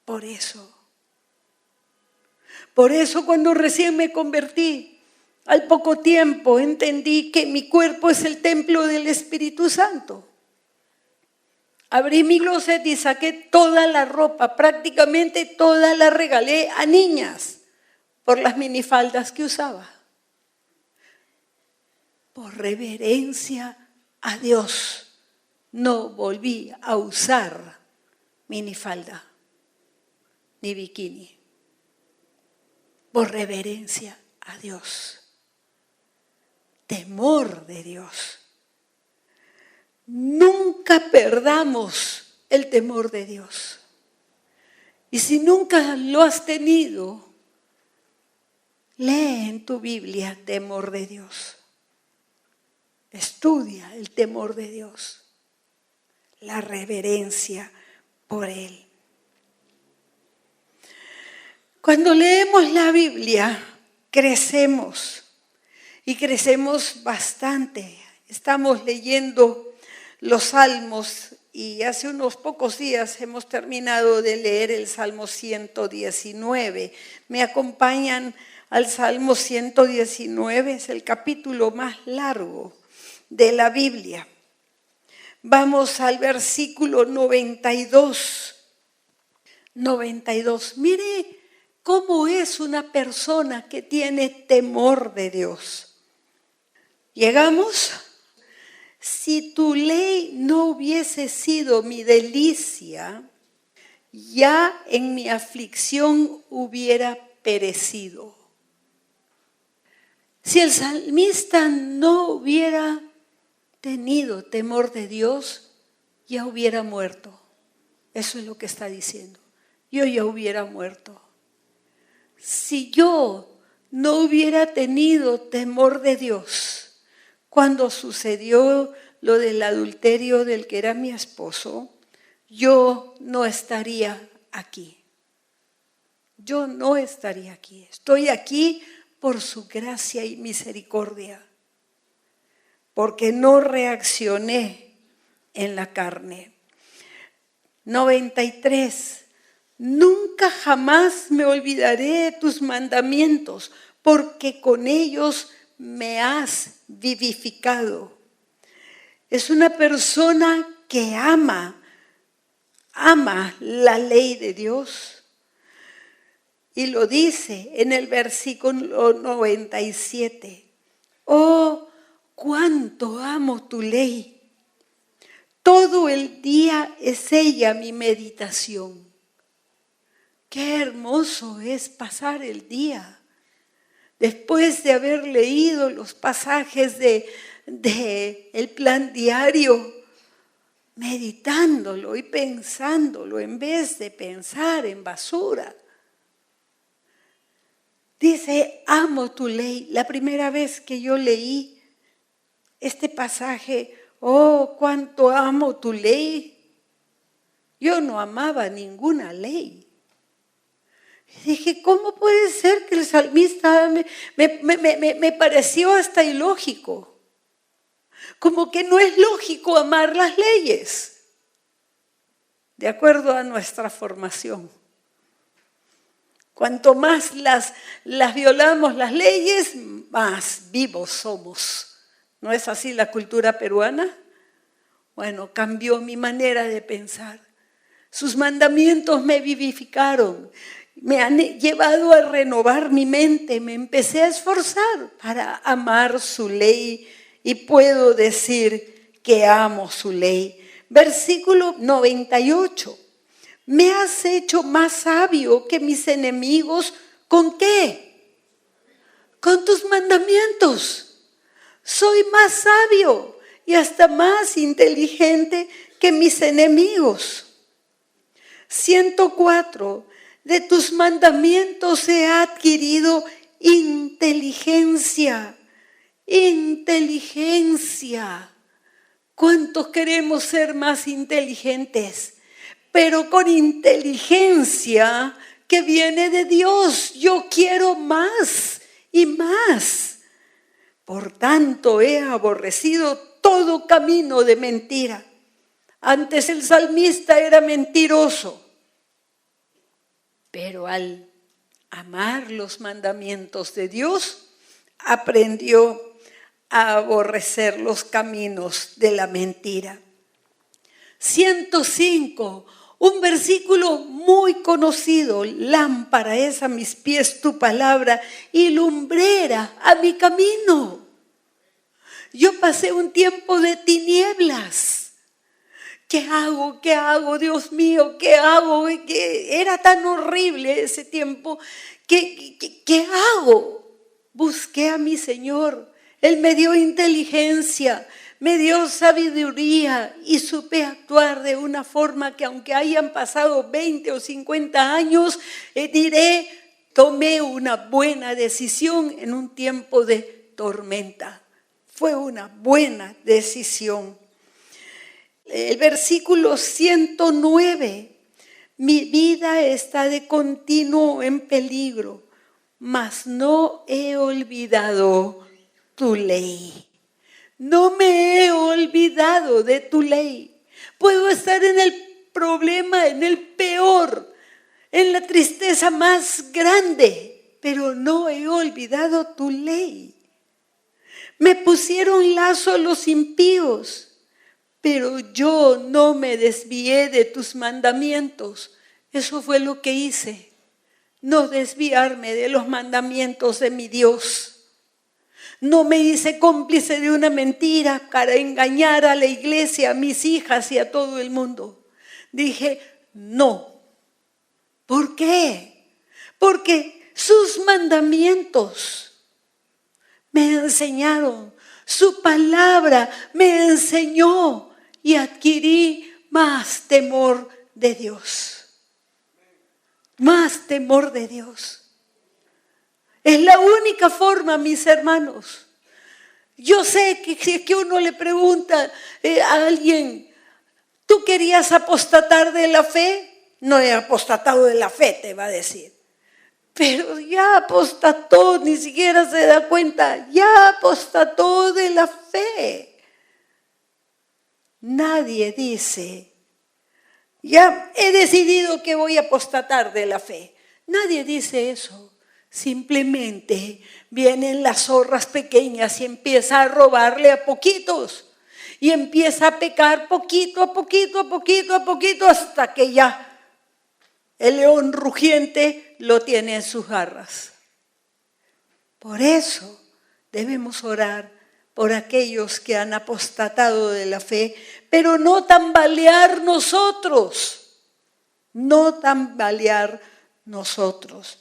Por eso. Por eso cuando recién me convertí, al poco tiempo entendí que mi cuerpo es el templo del Espíritu Santo. Abrí mi closet y saqué toda la ropa, prácticamente toda la regalé a niñas por las minifaldas que usaba. Por reverencia a Dios, no volví a usar minifalda ni bikini. Por reverencia a Dios. Temor de Dios. Nunca perdamos el temor de Dios. Y si nunca lo has tenido, lee en tu Biblia temor de Dios. Estudia el temor de Dios, la reverencia por Él. Cuando leemos la Biblia, crecemos y crecemos bastante. Estamos leyendo los Salmos y hace unos pocos días hemos terminado de leer el Salmo 119. ¿Me acompañan al Salmo 119? Es el capítulo más largo de la Biblia. Vamos al versículo 92. 92. Mire cómo es una persona que tiene temor de Dios. ¿Llegamos? Si tu ley no hubiese sido mi delicia, ya en mi aflicción hubiera perecido. Si el salmista no hubiera tenido temor de Dios, ya hubiera muerto. Eso es lo que está diciendo. Yo ya hubiera muerto. Si yo no hubiera tenido temor de Dios cuando sucedió lo del adulterio del que era mi esposo, yo no estaría aquí. Yo no estaría aquí. Estoy aquí por su gracia y misericordia, porque no reaccioné en la carne. 93. Nunca jamás me olvidaré de tus mandamientos, porque con ellos me has vivificado. Es una persona que ama la ley de Dios. Y lo dice en el versículo 97. Oh, cuánto amo tu ley. Todo el día es ella mi meditación. Qué hermoso es pasar el día. Después de haber leído los pasajes de el plan diario, meditándolo y pensándolo en vez de pensar en basura. Dice, amo tu ley. La primera vez que yo leí este pasaje, oh, cuánto amo tu ley. Yo no amaba ninguna ley. Y dije, ¿cómo puede ser que el salmista me pareció hasta ilógico? Como que no es lógico amar las leyes, de acuerdo a nuestra formación. Cuanto más las violamos las leyes, más vivos somos. ¿No es así la cultura peruana? Bueno, cambió mi manera de pensar. Sus mandamientos me vivificaron, me han llevado a renovar mi mente, me empecé a esforzar para amar su ley y puedo decir que amo su ley. Versículo 98. Me has hecho más sabio que mis enemigos. ¿Con qué? Con tus mandamientos. Soy más sabio y hasta más inteligente que mis enemigos. 104. De tus mandamientos he adquirido inteligencia. Inteligencia. ¿Cuántos queremos ser más inteligentes? Pero con inteligencia que viene de Dios. Yo quiero más y más. Por tanto, he aborrecido todo camino de mentira. Antes el salmista era mentiroso. Pero al amar los mandamientos de Dios, aprendió a aborrecer los caminos de la mentira. 105, un versículo muy conocido. Lámpara es a mis pies tu palabra y lumbrera a mi camino. Yo pasé un tiempo de tinieblas. ¿Qué hago? ¿Qué hago? Dios mío, ¿qué hago? Era tan horrible ese tiempo. ¿Qué hago? Busqué a mi Señor. Él me dio inteligencia, me dio sabiduría y supe actuar de una forma que aunque hayan pasado 20 o 50 años, diré, tomé una buena decisión en un tiempo de tormenta. Fue una buena decisión. El versículo 109, mi vida está de continuo en peligro, mas no he olvidado tu ley. No me he olvidado de tu ley. Puedo estar en el problema, en el peor, en la tristeza más grande, pero no he olvidado tu ley. Me pusieron lazo los impíos, pero yo no me desvié de tus mandamientos. Eso fue lo que hice, no desviarme de los mandamientos de mi Dios. No me hice cómplice de una mentira para engañar a la iglesia, a mis hijas y a todo el mundo. Dije, no. ¿Por qué? Porque sus mandamientos me enseñaron. Su palabra me enseñó y adquirí más temor de Dios. Más temor de Dios. Es la única forma, mis hermanos. Yo sé que si es que uno le pregunta a alguien, ¿tú querías apostatar de la fe? No he apostatado de la fe, te va a decir. Pero ya apostató, ni siquiera se da cuenta, ya apostató de la fe. Nadie dice, ya he decidido que voy a apostatar de la fe. Nadie dice eso. Simplemente vienen las zorras pequeñas y empieza a robarle a poquitos. Y empieza a pecar poquito a poquito, a poquito, a poquito, hasta que ya el león rugiente lo tiene en sus garras. Por eso debemos orar por aquellos que han apostatado de la fe, pero no tambalear nosotros. No tambalear nosotros.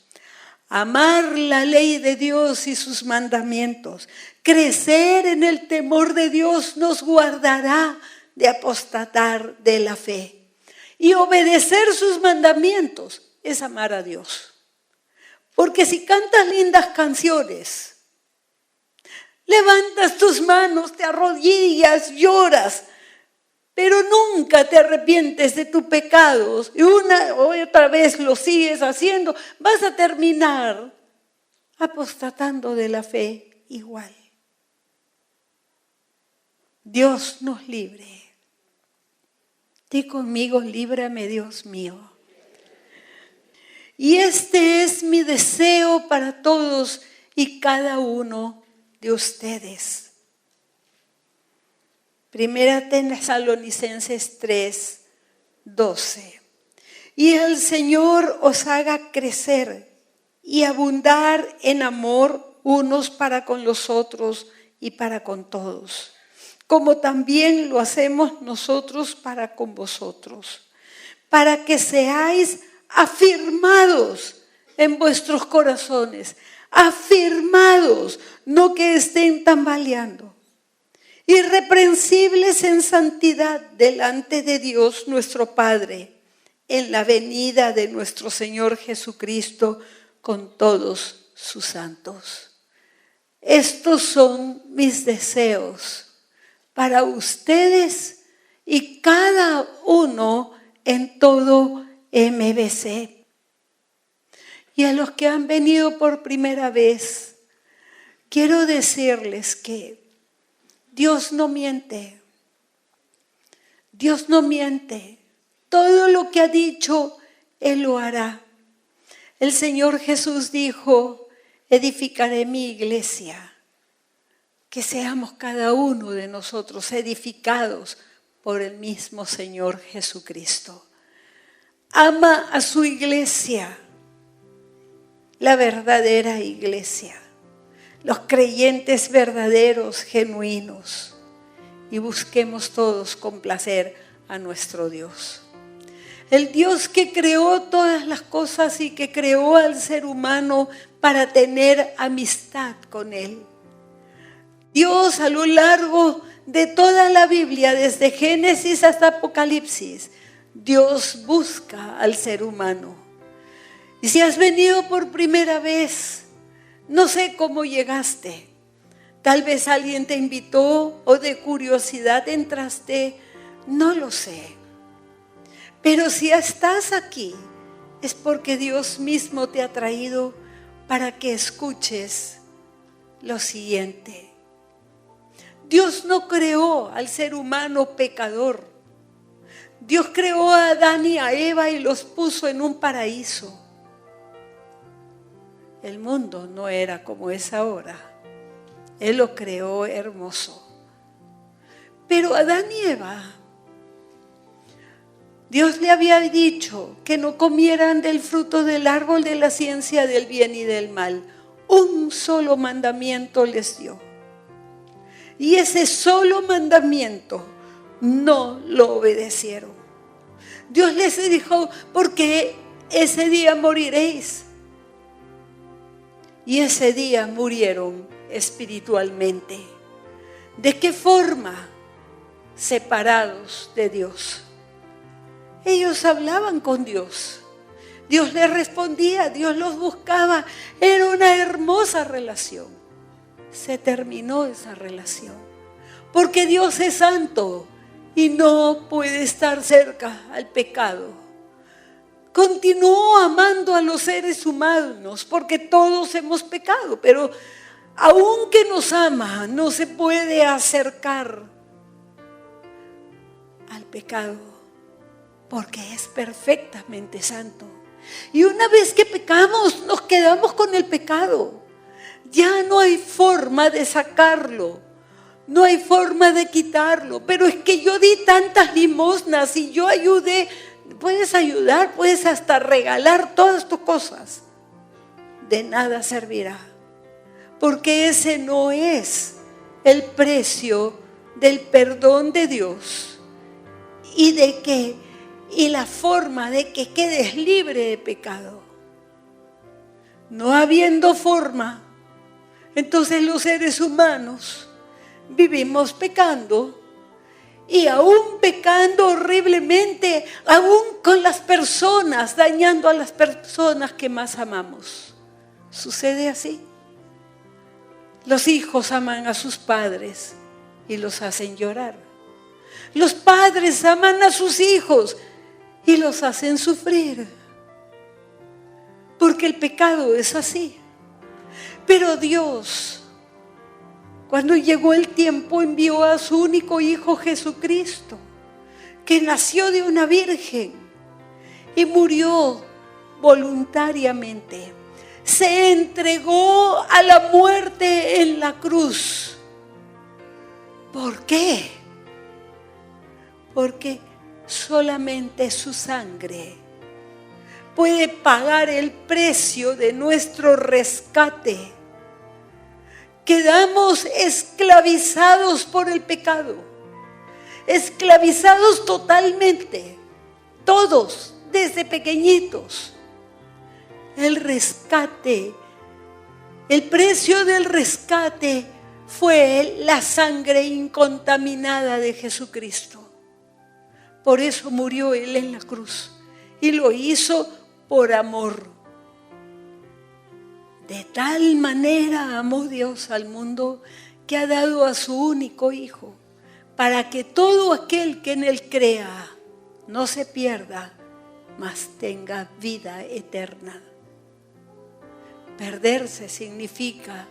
Amar la ley de Dios y sus mandamientos. Crecer en el temor de Dios nos guardará de apostatar de la fe. Y obedecer sus mandamientos es amar a Dios. Porque si cantas lindas canciones, levantas tus manos, te arrodillas, lloras, pero nunca te arrepientes de tus pecados y una o otra vez lo sigues haciendo, vas a terminar apostatando de la fe igual. Dios nos libre. Di conmigo, líbrame, Dios mío. Y este es mi deseo para todos y cada uno de ustedes. Primera Tesalonicenses 3:12. Y el Señor os haga crecer y abundar en amor unos para con los otros y para con todos, como también lo hacemos nosotros para con vosotros, para que seáis afirmados en vuestros corazones, afirmados, no que estén tambaleando, irreprensibles en santidad delante de Dios nuestro Padre, en la venida de nuestro Señor Jesucristo con todos sus santos. Estos son mis deseos para ustedes y cada uno en todo MBC. Y a los que han venido por primera vez, quiero decirles que Dios no miente. Dios no miente. Todo lo que ha dicho, Él lo hará. El Señor Jesús dijo, edificaré mi iglesia. Que seamos cada uno de nosotros edificados por el mismo Señor Jesucristo. Ama a su iglesia, la verdadera iglesia, los creyentes verdaderos, genuinos, y busquemos todos complacer a nuestro Dios. El Dios que creó todas las cosas y que creó al ser humano para tener amistad con Él. Dios a lo largo de toda la Biblia, desde Génesis hasta Apocalipsis, Dios busca al ser humano. Y si has venido por primera vez, no sé cómo llegaste. Tal vez alguien te invitó o de curiosidad entraste, no lo sé. Pero si estás aquí, es porque Dios mismo te ha traído para que escuches lo siguiente. Dios no creó al ser humano pecador. Dios creó a Adán y a Eva y los puso en un paraíso. El mundo no era como es ahora. Él lo creó hermoso. Pero Adán y Eva, Dios le había dicho que no comieran del fruto del árbol de la ciencia del bien y del mal. Un solo mandamiento les dio. Y ese solo mandamiento no lo obedecieron. Dios les dijo, porque ese día moriréis. Y ese día murieron espiritualmente. ¿De qué forma? Separados de Dios. Ellos hablaban con Dios. Dios les respondía, Dios los buscaba. Era una hermosa relación. Se terminó esa relación. Porque Dios es santo y no puede estar cerca al pecado. Continuó amando a los seres humanos porque todos hemos pecado, pero aunque nos ama, no se puede acercar al pecado porque es perfectamente santo. Y una vez que pecamos, nos quedamos con el pecado. Ya no hay forma de sacarlo, no hay forma de quitarlo. Pero es que yo di tantas limosnas y yo ayudé. Puedes ayudar, puedes hasta regalar todas tus cosas. De nada servirá. Porque ese no es el precio del perdón de Dios y la forma de que quedes libre de pecado. No habiendo forma, entonces los seres humanos vivimos pecando y aún pecando horriblemente, aún con las personas, dañando a las personas que más amamos. Sucede así. Los hijos aman a sus padres y los hacen llorar. Los padres aman a sus hijos y los hacen sufrir. Porque el pecado es así. Pero Dios, cuando llegó el tiempo, envió a su único hijo Jesucristo, que nació de una virgen y murió voluntariamente. Se entregó a la muerte en la cruz. ¿Por qué? Porque solamente su sangre puede pagar el precio de nuestro rescate. Quedamos esclavizados por el pecado, esclavizados totalmente, todos desde pequeñitos. El rescate, el precio del rescate fue la sangre incontaminada de Jesucristo. Por eso murió Él en la cruz y lo hizo por amor. De tal manera amó Dios al mundo que ha dado a su único Hijo, para que todo aquel que en Él crea no se pierda, mas tenga vida eterna. Perderse significa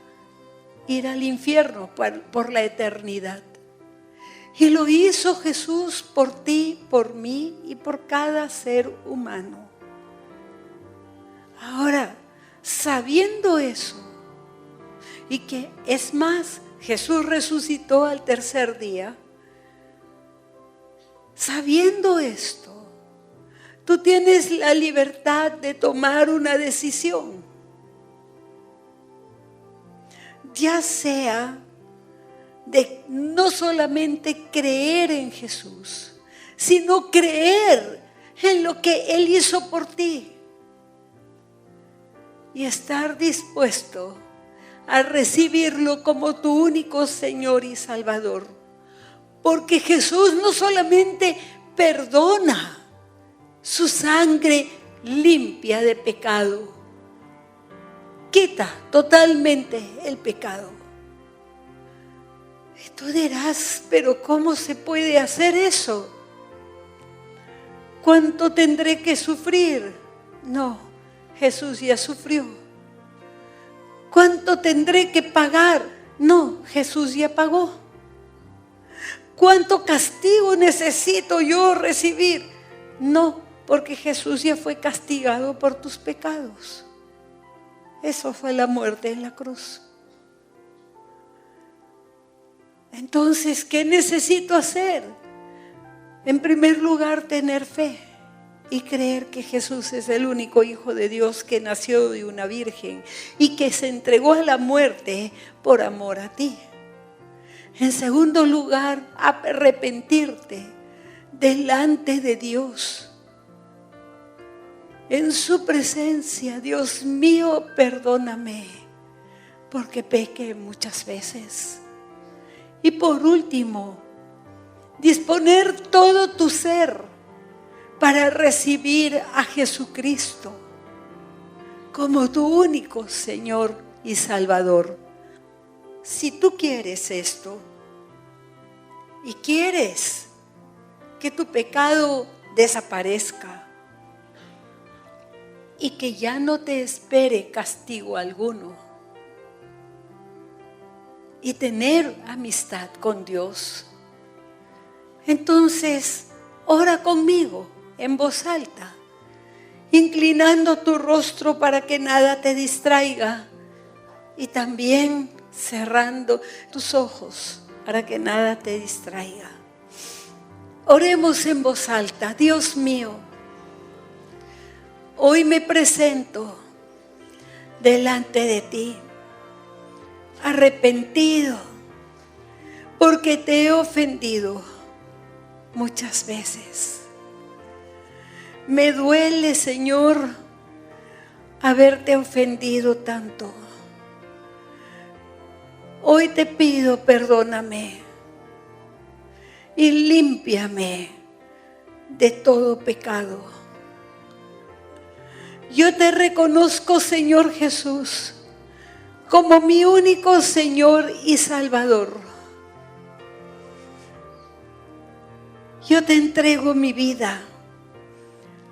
ir al infierno por la eternidad. Y lo hizo Jesús por ti, por mí y por cada ser humano. Ahora, sabiendo eso, y que es más, Jesús resucitó al tercer día, sabiendo esto, tú tienes la libertad de tomar una decisión. Ya sea de no solamente creer en Jesús, sino creer en lo que Él hizo por ti y estar dispuesto a recibirlo como tu único Señor y Salvador. Porque Jesús no solamente perdona, su sangre limpia de pecado, quita totalmente el pecado. Y tú dirás, pero ¿cómo se puede hacer eso? ¿Cuánto tendré que sufrir? No, Jesús ya sufrió. ¿Cuánto tendré que pagar? No, Jesús ya pagó. ¿Cuánto castigo necesito yo recibir? No, porque Jesús ya fue castigado por tus pecados. Eso fue la muerte en la cruz. Entonces, ¿qué necesito hacer? En primer lugar, tener fe y creer que Jesús es el único Hijo de Dios que nació de una virgen y que se entregó a la muerte por amor a ti. En segundo lugar, arrepentirte delante de Dios. En su presencia, Dios mío, perdóname, porque pequé muchas veces. Y por último, disponer todo tu ser para recibir a Jesucristo como tu único Señor y Salvador. Si tú quieres esto y quieres que tu pecado desaparezca y que ya no te espere castigo alguno y tener amistad con Dios, entonces ora conmigo en voz alta, inclinando tu rostro para que nada te distraiga y también cerrando tus ojos para que nada te distraiga. Oremos en voz alta. Dios mío, hoy me presento delante de ti, arrepentido, porque te he ofendido muchas veces. Me duele, Señor, haberte ofendido tanto. Hoy te pido, perdóname y límpiame de todo pecado. Yo te reconozco, Señor Jesús, como mi único Señor y Salvador. Yo te entrego mi vida,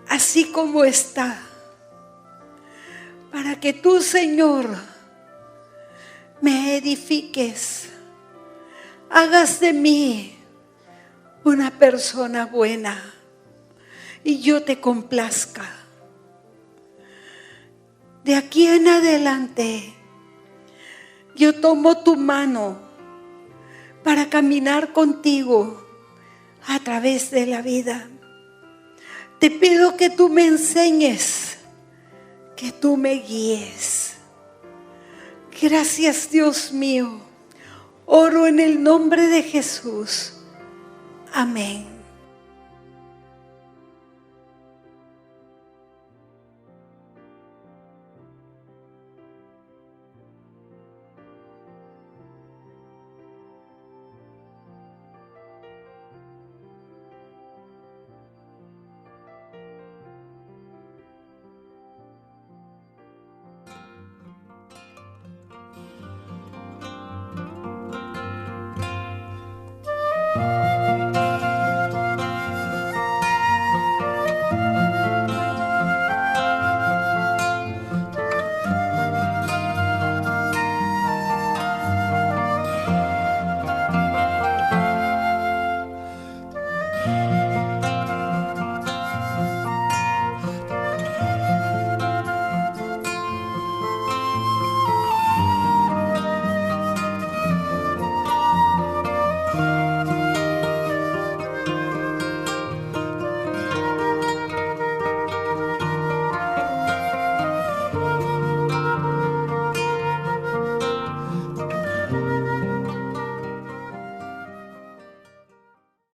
así como está, para que tú, Señor, me edifiques, hagas de mí una persona buena y yo te complazca. De aquí en adelante, yo tomo tu mano para caminar contigo a través de la vida. Te pido que tú me enseñes, que tú me guíes. Gracias, Dios mío. Oro en el nombre de Jesús. Amén.